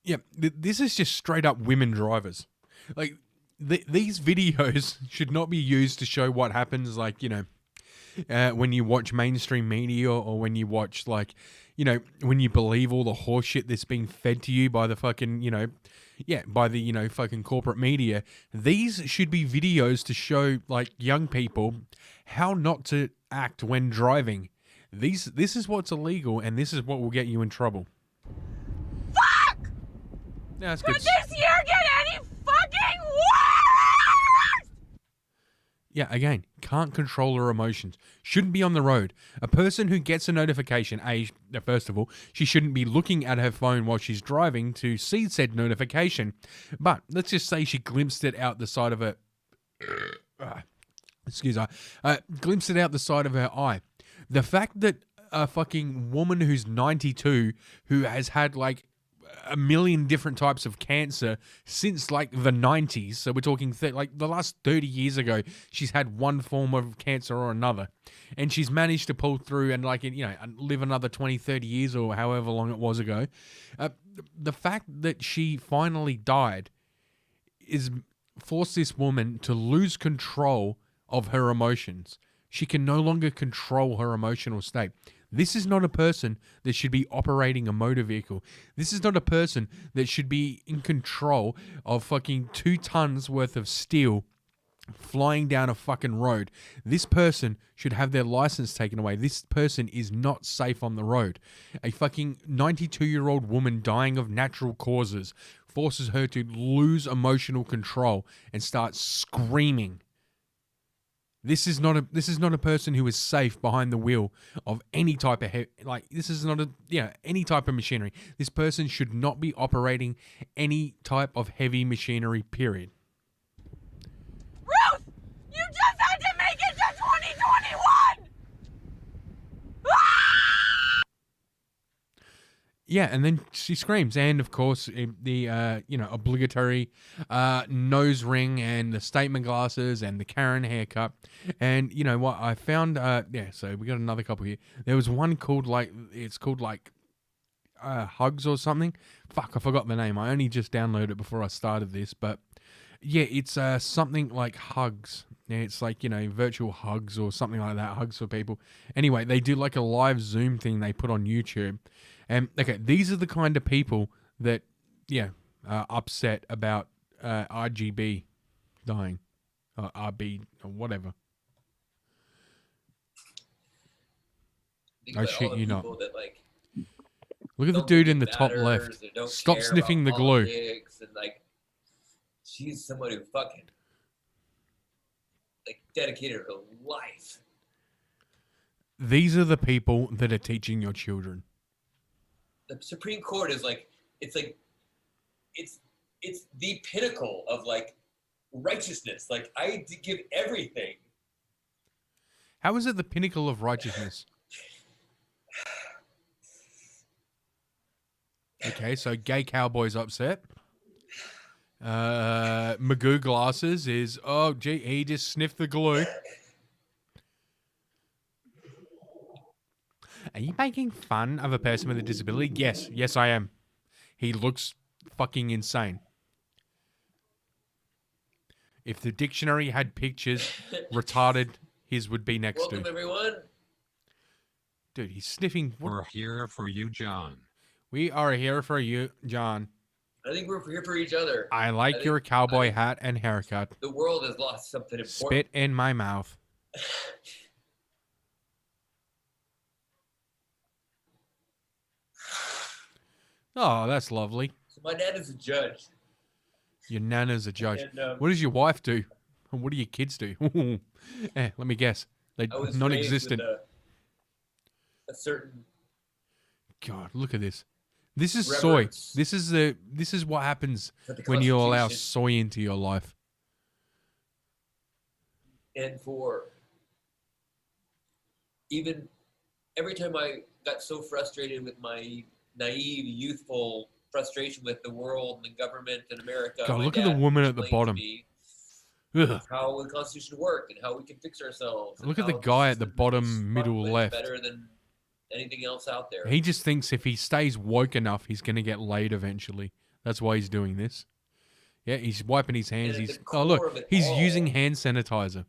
Yeah, this is just straight up women drivers. Like, these videos should not be used to show what happens, like, you know, when you watch mainstream media, or when you watch, like, you know, when you believe all the horse shit that's being fed to you by the fucking, you know, yeah, by the, you know, fucking corporate media. These should be videos to show, like, young people how not to act when driving. This is what's illegal, and this is what will get you in trouble. Fuck! Yeah, that's Could good. this year get any fucking worse? Yeah, again, can't control her emotions. Shouldn't be on the road. A person who gets a notification, first of all, she shouldn't be looking at her phone while she's driving to see said notification. But let's just say she glimpsed it out the side of her... glimpsed it out the side of her eye. The fact that a fucking woman who's 92, who has had, like, a million different types of cancer since, like, the 90s, so we're talking like the last 30 years ago, she's had one form of cancer or another, and she's managed to pull through and, like, you know, live another 20, 30 years or however long it was ago. The fact that she finally died is forced this woman to lose control of her emotions. She can no longer control her emotional state. This is not a person that should be operating a motor vehicle. This is not a person that should be in control of fucking 2 tons worth of steel flying down a fucking road. This person should have their license taken away. This person is not safe on the road. A fucking 92-year-old woman dying of natural causes forces her to lose emotional control and start screaming. This is not a person who is safe behind the wheel of any type of this is not any type of machinery. This person should not be operating any type of heavy machinery, period. Ruth! You just had to make it to 2021! Ah! Yeah, and then she screams, and of course the obligatory nose ring and the statement glasses and the Karen haircut. And you know what I found? So we got another couple here. There was one called Hugs or something. Fuck, I forgot the name. I only just downloaded it before I started this, but yeah, it's something like Hugs. Yeah, it's like, you know, virtual hugs or something like that. Hugs for people. Anyway, they do like a live Zoom thing they put on YouTube. And okay, these are the kind of people that, are upset about RGB dying, or RB, or whatever. Oh shit, you not. That, like, look at the dude in the top left. Stop sniffing the glue. And, like, she's someone who fucking, like, dedicated her life. These are the people that are teaching your children. The Supreme Court is like, it's the pinnacle of, like, righteousness. Like, I give everything. How is it the pinnacle of righteousness? Okay, so gay cowboy's upset. Magoo glasses is, oh gee, he just sniffed the glue. Are you making fun of a person with a disability? Yes, I am. He looks fucking insane. If the dictionary had pictures, retarded, his would be next Welcome, to. everyone. Dude, he's sniffing. We're here for you, John. We are here for you, John. I think we're here for each other. I like your cowboy hat and haircut. The world has lost something important. Spit in my mouth. Oh, that's lovely. So my dad is a judge. Your nana's a judge. And, what does your wife do? And what do your kids do? Let me guess. They're I was non-existent. raised with a certain. God, look at this. This is reverence soy. This is what happens for the when you allow Constitution. soy into your life. And for even every time I got so frustrated with my naive, youthful frustration with the world and the government and America. God, my look at the dad woman at the explained to bottom. me Ugh. how the Constitution worked and how we can fix ourselves. and Look at the how guy this at the system is bottom middle much left. better than anything else out there. He just thinks if he stays woke enough, he's going to get laid eventually. That's why he's doing this. Yeah, he's wiping his hands. And at He's the oh look, core of it he's all, using hand sanitizer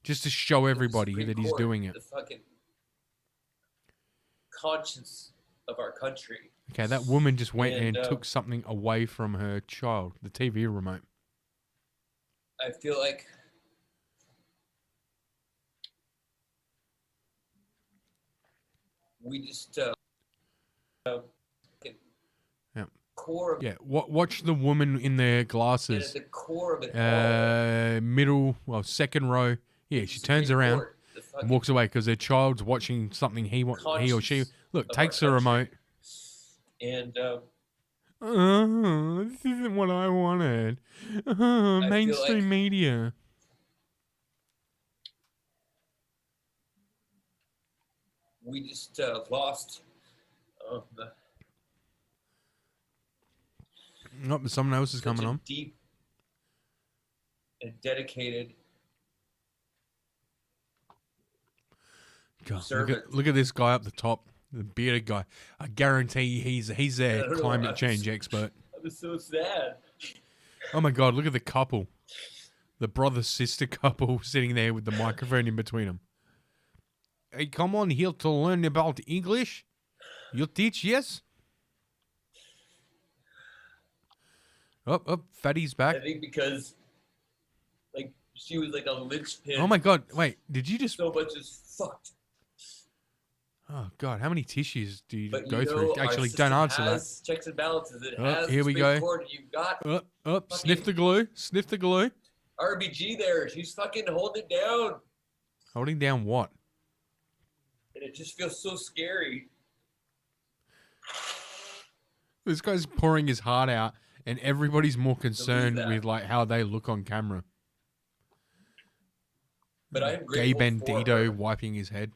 just to show everybody Supreme that he's Court, doing it. The fucking conscience of our country. Okay, that woman just went and And, took something away from her child, the TV remote. I feel like we just Yeah. core of Yeah, watch the woman in the and at glasses. the core of it all. Middle, well, second row. Yeah, she turns around Court, the and fucking walks away because her child's watching something he or she. conscience Look, of takes our the country. remote. And Oh, this isn't what I wanted. feel Mainstream like- media. we just lost the Nope, someone else is such coming a on. deep and dedicated God, servant. look at this guy up the top, the bearded guy. I guarantee he's I their don't know, climate I'm change just- expert. I was so sad. Oh my God, look at the couple. The brother-sister couple sitting there with the microphone in between them. Hey, come on here to learn about English. You teach, yes? Fatty's back. I think because like she was like a linchpin. Oh my God, wait, did you just... So much is fucked. Oh God, how many tissues do you But go you know, through? our Actually, system don't answer that. has checks and balances. It Oh, has here we Supreme go. Court, and you've got Sniff fucking- the glue. Sniff the glue. RBG there. She's fucking holding it down. Holding down what? And it just feels so scary. This guy's pouring his heart out, and everybody's more concerned that. with like how they look on camera. But I am Gay grateful for Bandito her. wiping his head.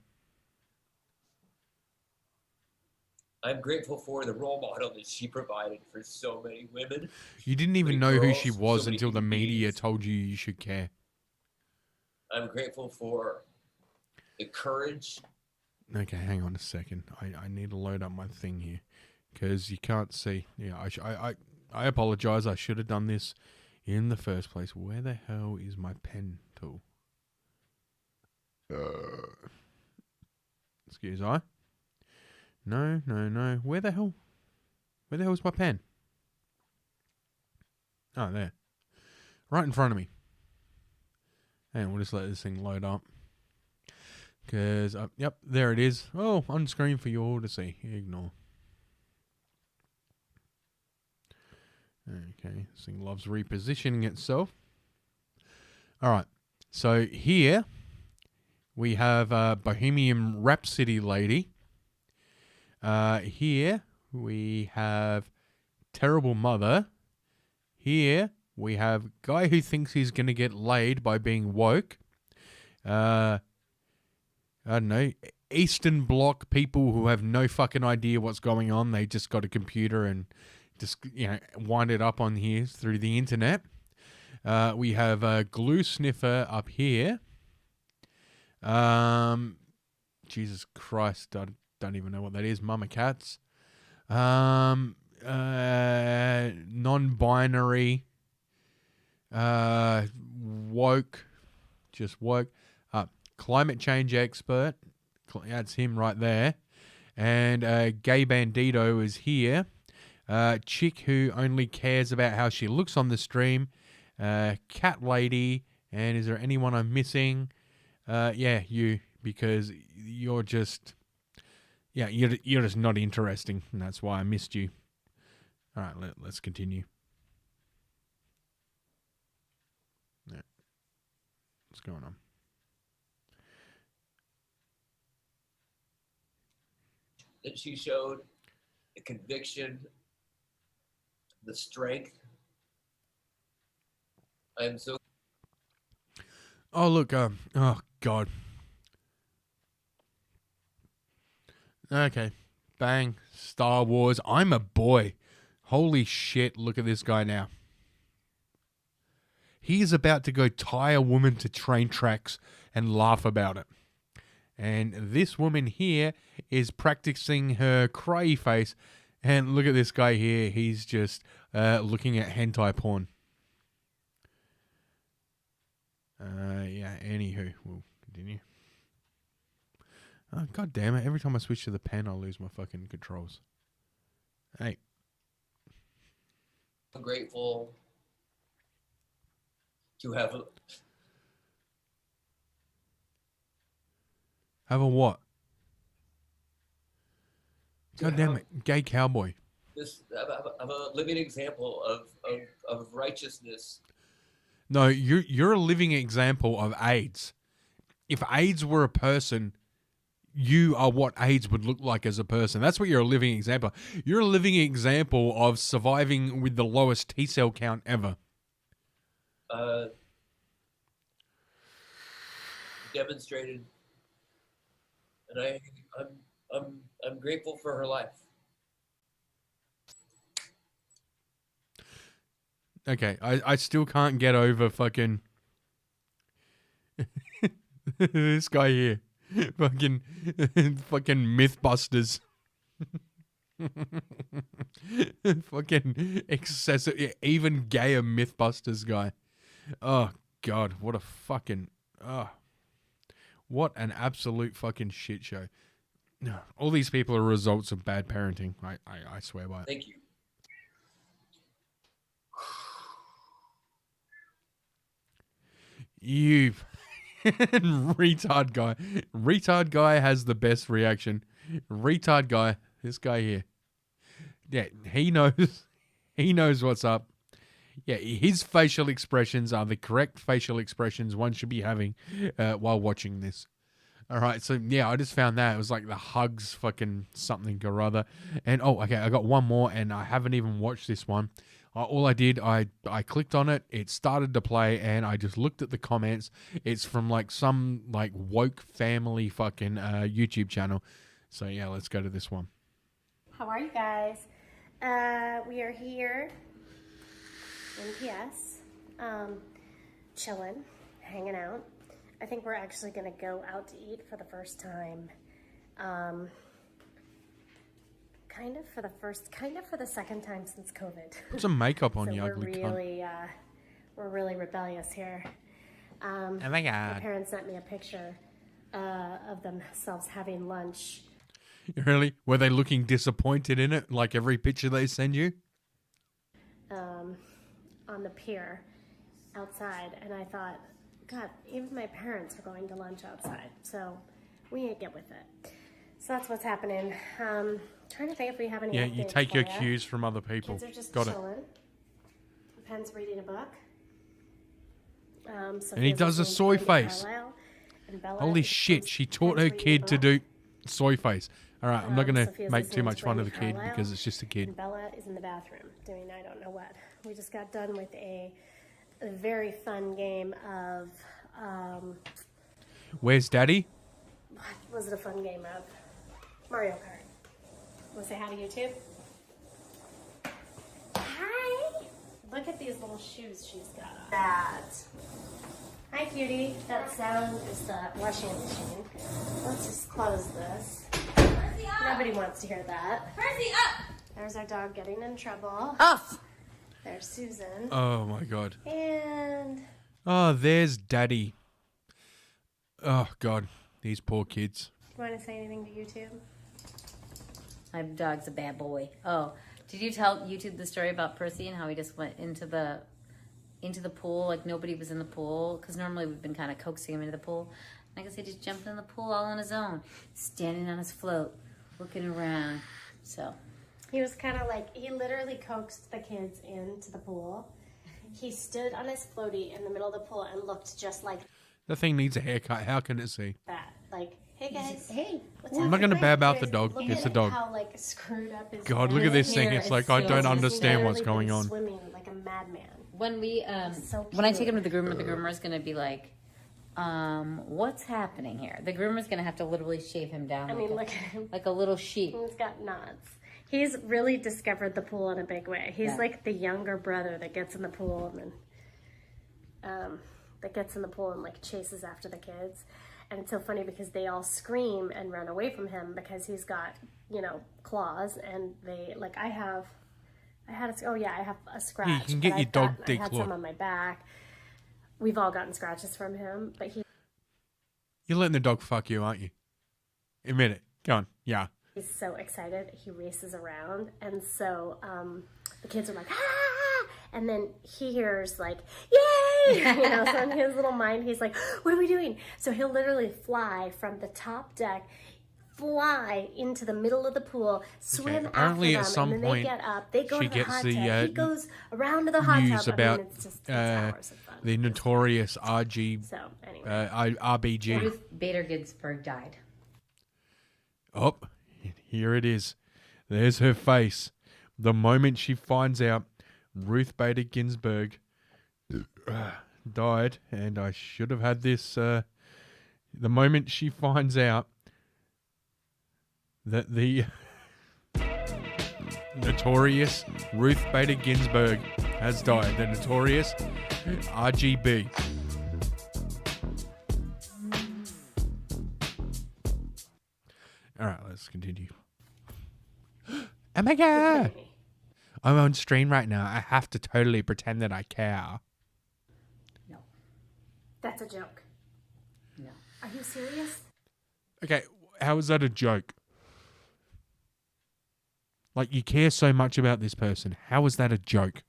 I'm grateful for the role model that she provided for so many women. You didn't even many know who girls, she so was many until the human media beings. told you should care. I'm grateful for the courage. Okay, hang on a second. I need to load up my thing here because you can't see. Yeah, I apologize. I should have done this in the first place. Where the hell is my pen tool? Excuse I. No. Where the hell is my pen? Oh, there. Right in front of me. And we'll just let this thing load up. Because, yep, there it is. Oh, on screen for you all to see. Ignore. Okay, this thing loves repositioning itself. All right, so here we have Bohemian Rhapsody lady. Here we have Terrible Mother. Here we have guy who thinks he's going to get laid by being woke. I don't know, Eastern Bloc people who have no fucking idea what's going on. They just got a computer and just, wind it up on here through the internet. We have a glue sniffer up here. Jesus Christ, I don't even know what that is. Mama Cats. Non-binary. Woke. Just woke. Climate change expert. That's him right there. And Gay Bandito is here. Chick who only cares about how she looks on the stream. Cat lady. And is there anyone I'm missing? Yeah, you. Because you're just... Yeah, you're just not interesting. And that's why I missed you. All right, let's continue. What's going on? That she showed the conviction, the strength. I am so. Oh, look. Oh, God. Okay. Bang. Star Wars. I'm a boy. Holy shit. Look at this guy now. He is about to go tie a woman to train tracks and laugh about it. And this woman here is practicing her cry face. And look at this guy here. He's just looking at hentai porn. Yeah, anywho, we'll continue. Oh, God damn it. Every time I switch to the pen, I lose my fucking controls. Hey. I'm grateful to have Have a what? God damn it. Gay cowboy. this. I'm a living example of righteousness. No, you're a living example of AIDS. If AIDS were a person, you are what AIDS would look like as a person. That's what you're a living example. You're a living example of surviving with the lowest T cell count ever. Demonstrated, and I'm grateful for her life. Okay, I still can't get over fucking this guy here. Fucking Mythbusters. Fucking excessive, even gayer Mythbusters guy. Oh, God, what a fucking... what an absolute fucking shit show. All these people are results of bad parenting. I swear by it. Thank you. You retard guy. Retard guy has the best reaction. Retard guy. This guy here. Yeah, he knows. He knows what's up. Yeah, his facial expressions are the correct facial expressions one should be having while watching this. All right, so yeah, I just found that. It was like the hugs fucking something or other. And oh, okay, I got one more and I haven't even watched this one. All I did, I clicked on it, it started to play, and I just looked at the comments. It's from like some like woke family fucking YouTube channel. So yeah, let's go to this one. How are you guys? We are here in PS, chilling, hanging out. I think we're actually gonna go out to eat for the first time. Kind of for the second time since COVID. Put some makeup on, so you ugly cunt. We're really rebellious here. Oh my God. My parents sent me a picture of themselves having lunch. Really? Were they looking disappointed in it, like every picture they send you? On the pier outside, and I thought, God, even my parents are going to lunch outside, so we need to get with it. So that's what's happening. Trying to think if we have any. Yeah, you take your cues from other people. Kids are just Got chilling. Pen's reading a book. And he does a soy face. Holy shit, she taught her kid to do soy face. All right, I'm not going to make too much fun of the kid because it's just a kid. And Bella is in the bathroom doing I don't know what. We just got done with a very fun game of... Where's Daddy? What was it a fun game of? Mario Kart. Want to say hi to YouTube? Hi! Look at these little shoes she's got on. That. Hi, cutie. That sound is the washing machine. Let's just close this. Nobody wants to hear that. Percy, up! There's our dog getting in trouble. Off! There's Susan. Oh, my God. And... Oh, there's Daddy. Oh, God. These poor kids. You want to say anything to YouTube? My dog's a bad boy. Oh, did you tell YouTube the story about Percy and how he just went into the pool like nobody was in the pool? Because normally we've been kind of coaxing him into the pool. And I guess he just jumped in the pool all on his own, standing on his float, looking around. So he was kind of like, he literally coaxed the kids into the pool. He stood on his floaty in the middle of the pool and looked just like... That thing needs a haircut. How can it see? That. Like, hey guys, hey. What's I'm not going to bab out the dog. Look It's at a dog. How, like, screwed up his God, look at this thing. It's like, I don't understand what's going on. Swimming like a madman. When we So when I take cute. him to the groomer, the groomer's gonna be like, what's happening here? The groomer's gonna have to literally shave him down. I mean, look at him. Like a little sheep. He's got knots. He's really discovered the pool in a big way. He's like the younger brother that gets in the pool and then like chases after the kids. And it's so funny because they all scream and run away from him because he's got, you know, claws, and they like I have a scratch. You can get your dog I had declawed. some on my back. We've all gotten scratches from him, but You're letting the dog fuck you, aren't you? Admit it. Go on. Yeah. he's so excited. He races around, and so the kids are like, ah! And then he hears like, yay! You know, so in his little mind, he's like, what are we doing? So he'll literally fly from the top deck, fly into the middle of the pool, swim apparently after at them, some and then point, they get up, they go she to the gets hot the, tub, he goes around to the hot News tub. about I mean, it's hours of fun. the notorious RG, So, anyway. RBG. Ruth Bader Ginsburg died. Oh, here it is. There's her face. The moment she finds out Ruth Bader Ginsburg died, and I should have had this. The moment she finds out that the notorious Ruth Bader Ginsburg has died, the notorious RGB. All right, let's continue. Oh my god! I'm on stream right now. I have to totally pretend that I care. That's a joke. No. Are you serious? Okay, how is that a joke? Like, you care so much about this person. How is that a joke?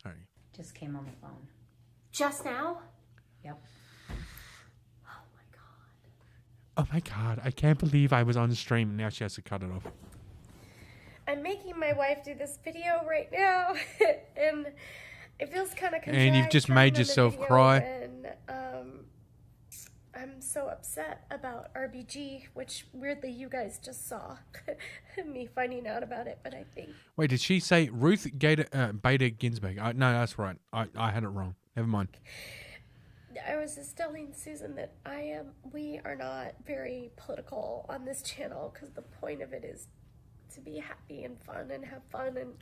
Sorry. Just came on the phone. Just now? Yep. Oh my god, I can't believe I was on stream and now she has to cut it off. I'm making my wife do this video right now, and it feels kind of And you've just made yourself cry. And I'm so upset about RBG, which weirdly you guys just saw me finding out about it. But I think Wait, did she say Ruth Bader Ginsburg? No, that's right. I had it wrong. Never mind. I was just telling Susan that we are not very political on this channel because the point of it is to be happy and fun and have fun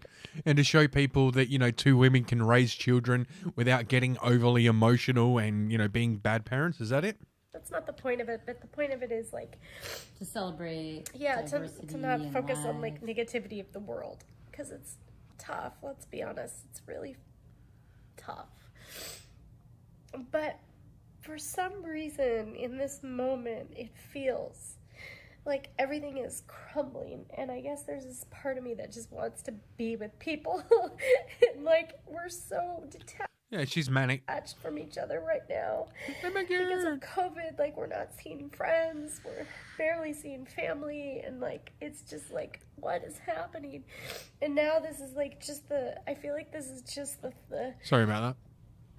And to show people that, you know, two women can raise children without getting overly emotional and, you know, being bad parents. Is that it? that's not the point of it, but the point of it is like to celebrate to not and focus on life. like negativity of the world because it's tough. Let's be honest, it's really tough. But for some reason in this moment it feels like everything is crumbling, and I guess there's this part of me that just wants to be with people. And like we're so detached. Yeah, she's manic. From each other right now because of COVID. Like we're not seeing friends, we're barely seeing family, and like it's just like what is happening? And now this is like just I feel like this is just the Sorry about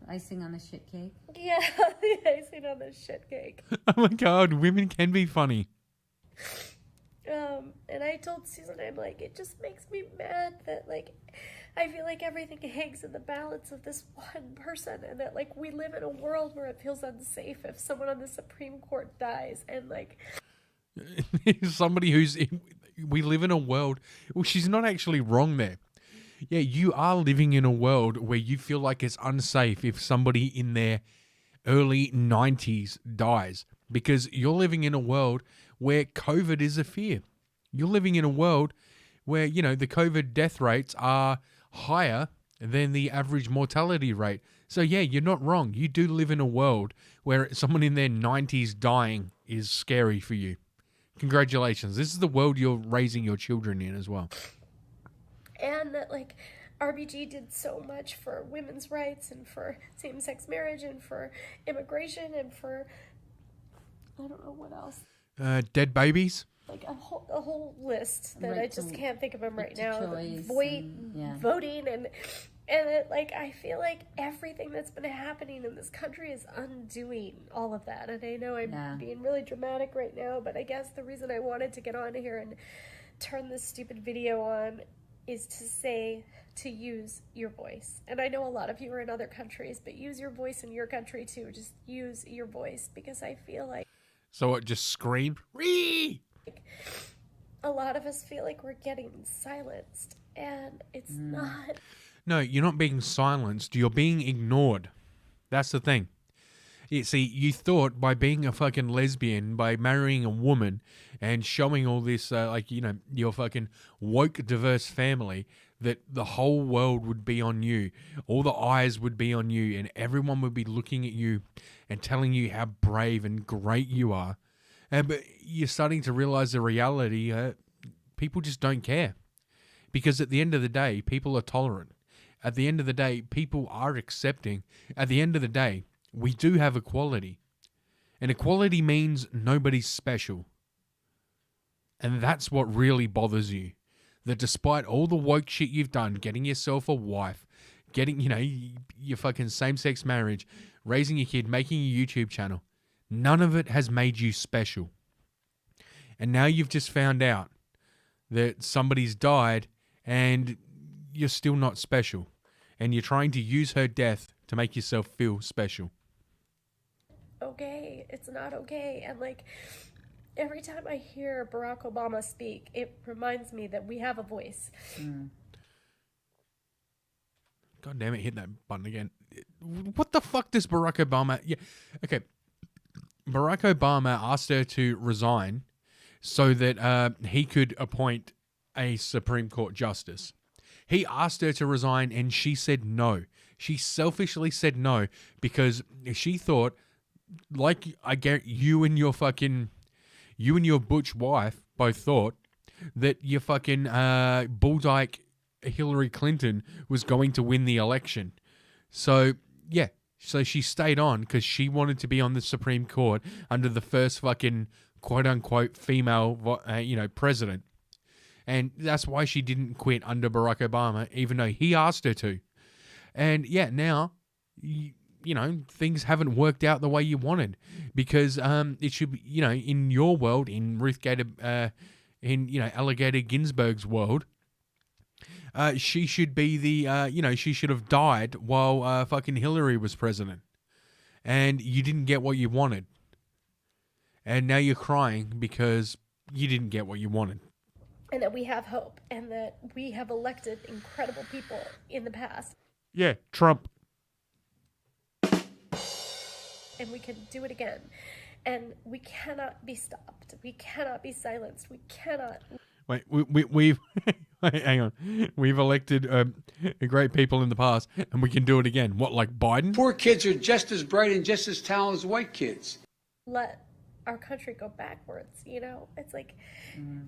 Icing on the shit cake. yeah, the icing on the shit cake. that. Oh my god, women can be funny. And I told Susan, I'm like, it just makes me mad that like I feel like everything hangs in the balance of this one person, and that like we live in a world where it feels unsafe if someone on the Supreme Court dies, and like Somebody we live in a world. Well, she's not actually wrong there. Yeah, you are living in a world where you feel like it's unsafe if somebody in their early 90s dies, because you're living in a world where COVID is a fear. You're living in a world where, you know, the COVID death rates are higher than the average mortality rate. So yeah, you're not wrong. You do live in a world where someone in their 90s dying is scary for you. Congratulations. This is the world you're raising your children in as well. and that like RBG did so much for women's rights and for same-sex marriage and for immigration and for I don't know what else. Dead babies. Like a whole list that Right I just to- can't think of them right to now. choice Voting and And I feel like everything that's been happening in this country is undoing all of that. And I know I'm being really dramatic right now, but I guess the reason I wanted to get on here and turn this stupid video on is to say to use your voice. And I know a lot of you are in other countries, but use your voice in your country too. Just use your voice, because I feel like... So what, just scream? Ree! A lot of us feel like we're getting silenced, and it's not... No, you're not being silenced. You're being ignored. That's the thing. You see, you thought by being a fucking lesbian, by marrying a woman and showing all this, your fucking woke, diverse family, that the whole world would be on you. All the eyes would be on you, and everyone would be looking at you and telling you how brave and great you are. But you're starting to realize the reality. People just don't care. Because at the end of the day, people are tolerant. At the end of the day, people are accepting. At the end of the day, we do have equality. And equality means nobody's special. And that's what really bothers you. That despite all the woke shit you've done, getting yourself a wife, getting, your fucking same-sex marriage, raising your kid, making a YouTube channel, none of it has made you special. And now you've just found out that somebody's died and you're still not special. And you're trying to use her death to make yourself feel special. Okay, it's not okay. And every time I hear Barack Obama speak, it reminds me that we have a voice. God damn it, hit that button again. What the fuck does Barack Obama... Yeah, okay. Barack Obama asked her to resign so that he could appoint a Supreme Court justice. He asked her to resign and she said no. She selfishly said no because she thought, like I get you and your butch wife both thought that your fucking bulldyke Hillary Clinton was going to win the election. So, yeah. So she stayed on because she wanted to be on the Supreme Court under the first fucking quote-unquote female, president. And that's why she didn't quit under Barack Obama, even though he asked her to. And yeah, now, things haven't worked out the way you wanted. Because it should be, in your world, in Alligator Ginsburg's world, she should be she should have died while fucking Hillary was president. And you didn't get what you wanted. And now you're crying because you didn't get what you wanted. And that we have hope, and that we have elected incredible people in the past. Yeah, Trump. And we can do it again. And we cannot be stopped. We cannot be silenced. We cannot... Wait, we've... hang on. We've elected great people in the past, and we can do it again. What, like Biden? Poor kids are just as bright and just as talented as white kids. Let our country go backwards, It's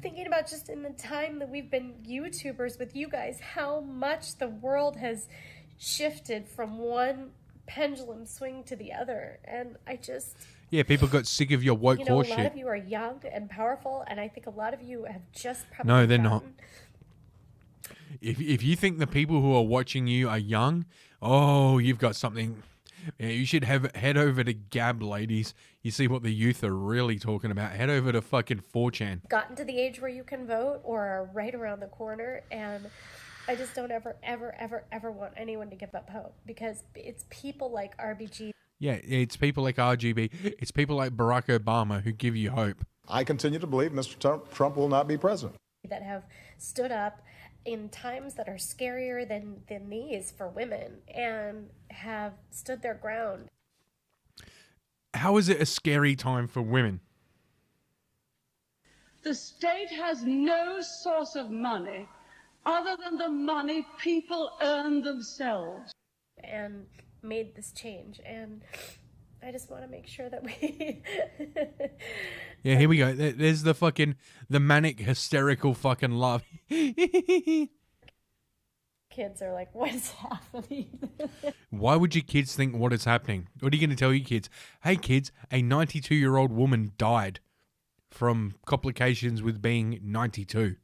thinking about just in the time that we've been YouTubers with you guys, how much the world has shifted from one pendulum swing to the other. And I just... Yeah, people got sick of your woke horse shit. A lot of you are young and powerful, and I think a lot of you have just probably... No, they're not. If you think the people who are watching you are young, you've got something... Yeah, you should head over to Gab, ladies. You see what the youth are really talking about. Head over to fucking 4chan. Gotten to the age where you can vote, or are right around the corner, and I just don't ever want anyone to give up hope, because it's people like RBG. Yeah, it's people like RGB. It's people like Barack Obama who give you hope. I continue to believe Mr. Trump will not be president. That have stood up in times that are scarier than these for women, and have stood their ground. How is it a scary time for women? The state has no source of money other than the money people earn themselves. And made this change, and I just want to make sure that we... Yeah, here we go. There's the manic, hysterical fucking love. Kids are like, what is happening? Why would your kids think what is happening? What are you going to tell your kids? Hey kids, a 92-year-old woman died from complications with being 92.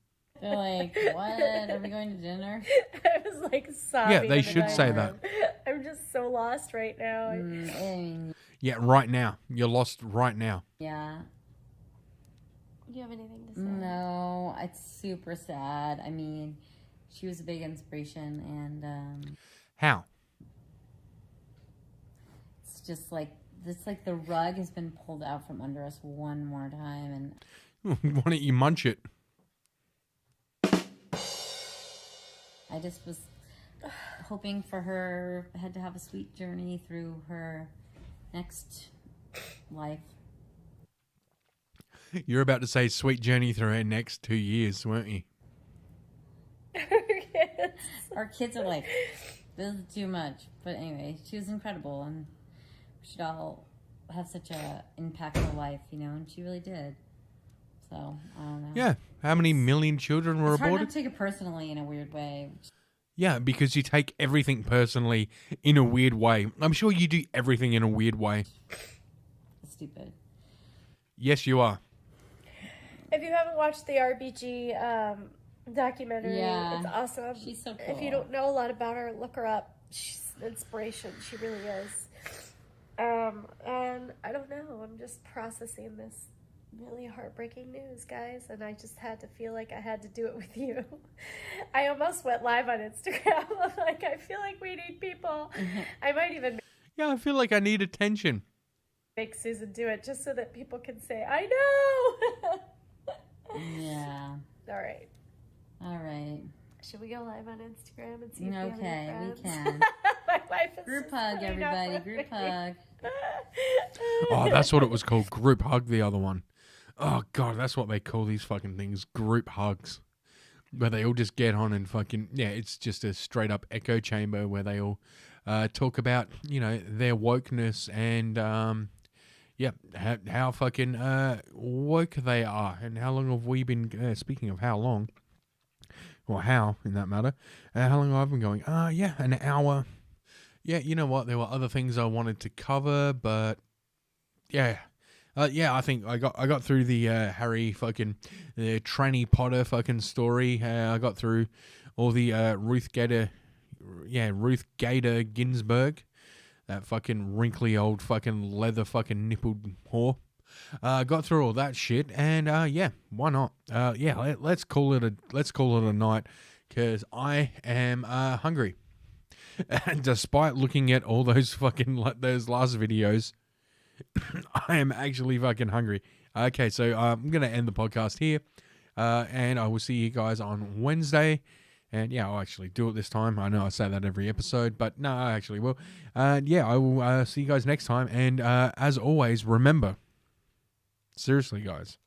They're like, what? Are we going to dinner? I was like sobbing. Yeah, they in the should say dining that. room. I'm just so lost right now. Yeah, right now. You're lost right now. Yeah. Do you have anything to say? No, it's super sad. I mean, she was a big inspiration, and How? it's just like the rug has been pulled out from under us one more time, and Why don't you munch it? I just was hoping for her had to have a sweet journey through her next life. You're about to say sweet journey through her next 2 years, weren't you? Our kids are like, this is too much. But anyway, she was incredible, and we should all have such a impactful life, you know, and she really did. So, I don't know. Yeah. How many million children were It's hard not aborted? to take it personally in a weird way. Yeah, because you take everything personally in a weird way. I'm sure you do everything in a weird way. It's stupid. Yes, you are. If you haven't watched the RBG documentary, Yeah. it's awesome. She's so If you cool. don't know a lot about her, look her up. She's an inspiration. She really is. And I don't know. I'm just processing this really heartbreaking news, guys, and I just had to feel like I had to do it with you. I almost went live on Instagram. I'm like, I feel like we need people. I might even Yeah, I feel like I need attention. make Susan do it just so that people can say, I know. Yeah. All right. All right. Should we go live on Instagram and see if we have Okay, any we friends? can. My wife is Group just hug, putting up everybody. with Group me. hug. Oh, that's what it was called. Group hug, the other one. Oh, God, that's what they call these fucking things. Group hugs. Where they all just get on and fucking... Yeah, it's just a straight up echo chamber where they all talk about, you know, their wokeness and... yeah, how fucking woke they are, and how long have we been, speaking of how long, or how, in that matter, how long have I been going? Yeah, an hour. Yeah, you know what, there were other things I wanted to cover, but, yeah. Yeah, I think I got through the Harry fucking, Tranny Potter fucking story. I got through all the Ruth Gator Ginsburg. That fucking wrinkly old fucking leather fucking nippled whore. Got through all that shit, and yeah, why not? Yeah, let's call it a night, because I am hungry. And despite looking at all those fucking those last videos, I am actually fucking hungry. Okay, so I'm gonna end the podcast here, and I will see you guys on Wednesday. And yeah, I'll actually do it this time. I know I say that every episode, but no, I actually will. Yeah, I will see you guys next time. And as always, remember, seriously, guys,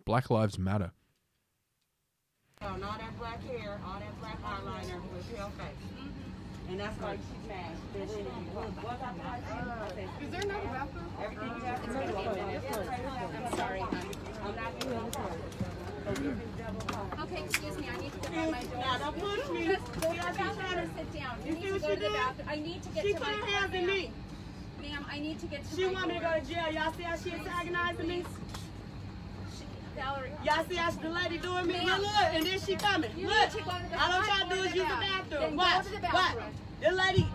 Black Lives Matter. All that black hair, all that black eyeliner with pale face. And that's why she's mad. Is there another bathroom? Everything you have to I'm sorry, honey. I'm not doing it. Okay, excuse me, I need to get to my door. Now, don't push me. Just go to the bathroom and sit down. You need to go to the bathroom. I need to get to my door. She put her hands in me. Ma'am, I need to get to She my want me to door. go to jail. Y'all see how she antagonizing me? Valerie. Y'all see how the lady doing me? Ma'am, Look, and then she coming. you Look, need to go to the all I'm bathroom. trying to do is use the bathroom. Then Watch, go to the bathroom. watch.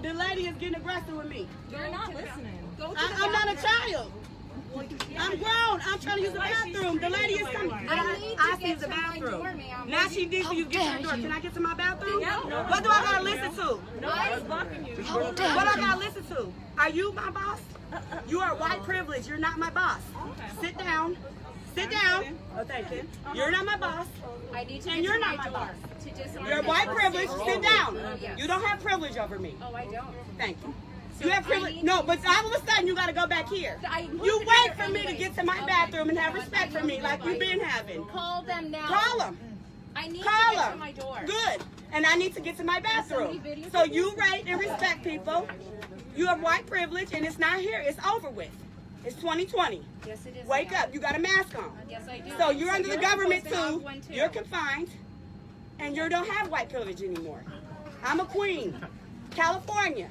The lady is getting aggressive with me. You're not listening. Go to the I'm not a bathroom. child. I'm grown. I'm trying to use the bathroom. The lady is coming. I need to I get use the to my bathroom. door, ma'am. Now she needs to use get to the door. Can I get to my bathroom? No. What do I gotta listen to? No, I was blocking you. What I gotta listen to? Are you my boss? You are white privilege. You're not my boss. Sit down. Sit down. Oh, thank you. You're not my boss. I need to And get you're to not my my door. boss. To disarm You're this white person. privilege. Sit down. Yes. You don't have privilege over me. Oh, I don't. Thank you. So You have I privilege. need No, to- but all of a sudden you gotta go back here. You wait for me to get to my bathroom and have respect for me like you've been having. Call them now. Call them. I need Call to get to them. my door. Good. And I need to get to my bathroom. So you rate and respect people. You have white privilege and it's not here. It's over with. It's 2020. Yes, it is. Wake ma'am. up. You got a mask on. Yes, I do. So you're under the government supposed to have too. one, too. You're confined. And you don't have white privilege anymore. I'm a queen. California.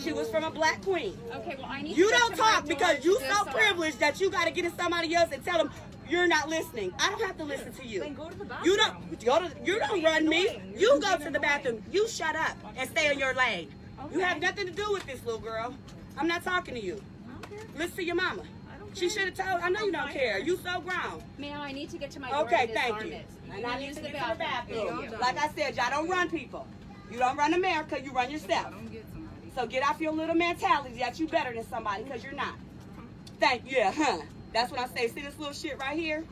She was from a black queen. Okay, well, I need You to get don't to my talk door because to you so disarm. privileged that you got to get in somebody else and tell them You're not listening. I don't have to listen to you. Then go to the bathroom. You don't run me. You go to the bathroom. You shut up and stay in your lane. Okay. You have nothing to do with this, little girl. I'm not talking to you. I don't care. Listen to your mama. She should have told. I know you don't care. You so grown. Ma'am, I need to get to my door. Okay, thank you. And I need to get to the bathroom. Like I said, y'all don't run people. You don't run America. You run yourself. So get off your little mentality that you better than somebody, because you're not. Thank you. Yeah, huh? That's what I say. See this little shit right here?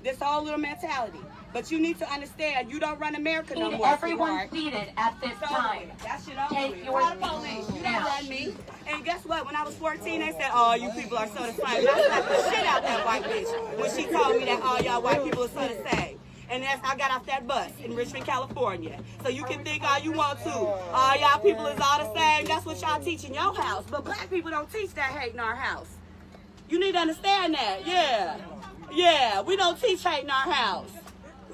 This whole little mentality. But you need to understand, you don't run America no more. Everyone seated at this time. That shit over. Take your police. You don't run me. And guess what? When I was 14, they said, "Oh, you people are so the same." And I slapped the shit out that white bitch when she told me that all y'all white people are so the same. And I got off that bus in Richmond, California. So you can think all you want to. All y'all people is all the same. That's what y'all teach in your house. But black people don't teach that hate in our house. You need to understand that. Yeah. Yeah, we don't teach hate in our house.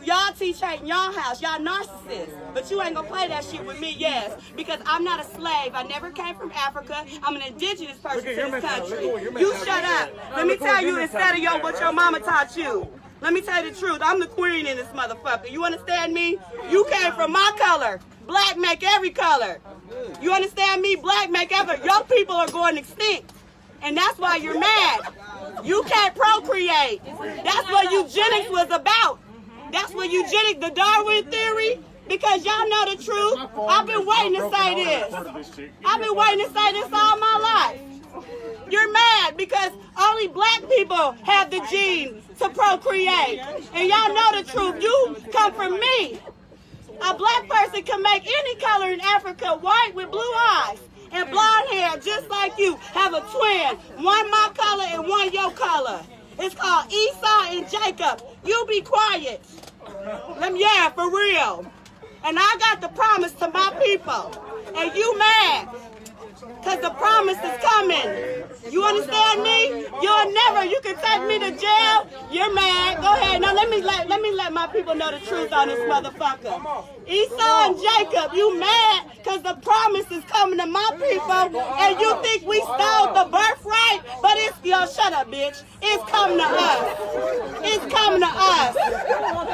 Y'all teach hate in y'all house. Y'all narcissists. But you ain't gonna play that shit with me, yes. Because I'm not a slave. I never came from Africa. I'm an indigenous person to this country. You shut up. Let me tell you instead of what your mama taught you. Let me tell you the truth. I'm the queen in this motherfucker. You understand me? You came from my color. Black make every color. You understand me? Black make every. Your people are going extinct. And that's why you're mad. You can't procreate. That's what eugenics was about. That's what eugenics, the Darwin theory, because y'all know the truth. I've been waiting to say this. I've been waiting to say this all my life. You're mad because only black people have the gene to procreate. And y'all know the truth. You come from me. A black person can make any color in Africa white with blue eyes and blonde hair just like you. Have a twin. One my color and one your color. It's called Esau and Jacob. You be quiet. Yeah, for real. And I got the promise to my people. And you mad. Because the promise is coming. You understand me? You can take me to jail. You're mad. Go ahead. Now let me let my people know the truth on this motherfucker. Esau and Jacob, you mad because the promise is coming to my people, and you think we stole the birthright? But it's, shut up, bitch. It's coming to us. It's coming to us.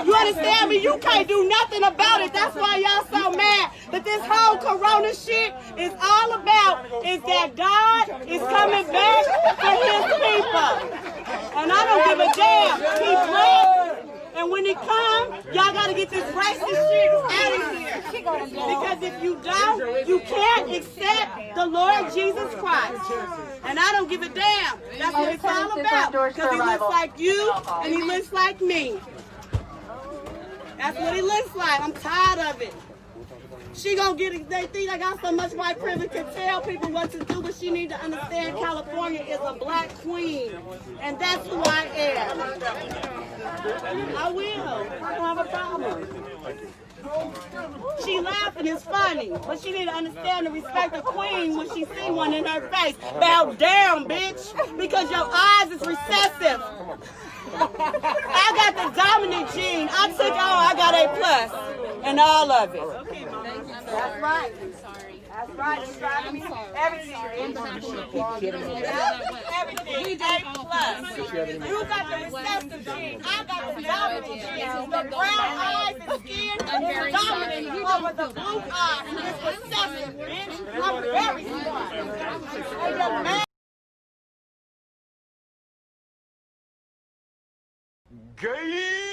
You understand me? You can't do nothing about it. That's why y'all so mad. But this whole corona shit is all about is that God is coming back for his people. And I don't give a damn. He's black. And when he comes, y'all got to get this racist shit out of here. Because if you don't, you can't accept the Lord Jesus Christ. And I don't give a damn. That's what it's all about. Because he looks like you and he looks like me. That's what he looks like. I'm tired of it. She gonna get it. They think I got so much white privilege to tell people what to do, but she need to understand California is a black queen, and that's who I am. I will. I don't have a problem. She laughing is funny, but she need to understand and respect the queen when she see one in her face. Bow down, bitch, because your eyes is recessive. I got the dominant gene. I took all. I got A+, and all of it. That's right. That's right. It's driving me everything. Everything. A+. You got the recessive gene. I got the dominant gene. The brown eyes and skin is dominant over the blue eyes. It's recessive, bitch. I'm very smart. And you're mad. Gay!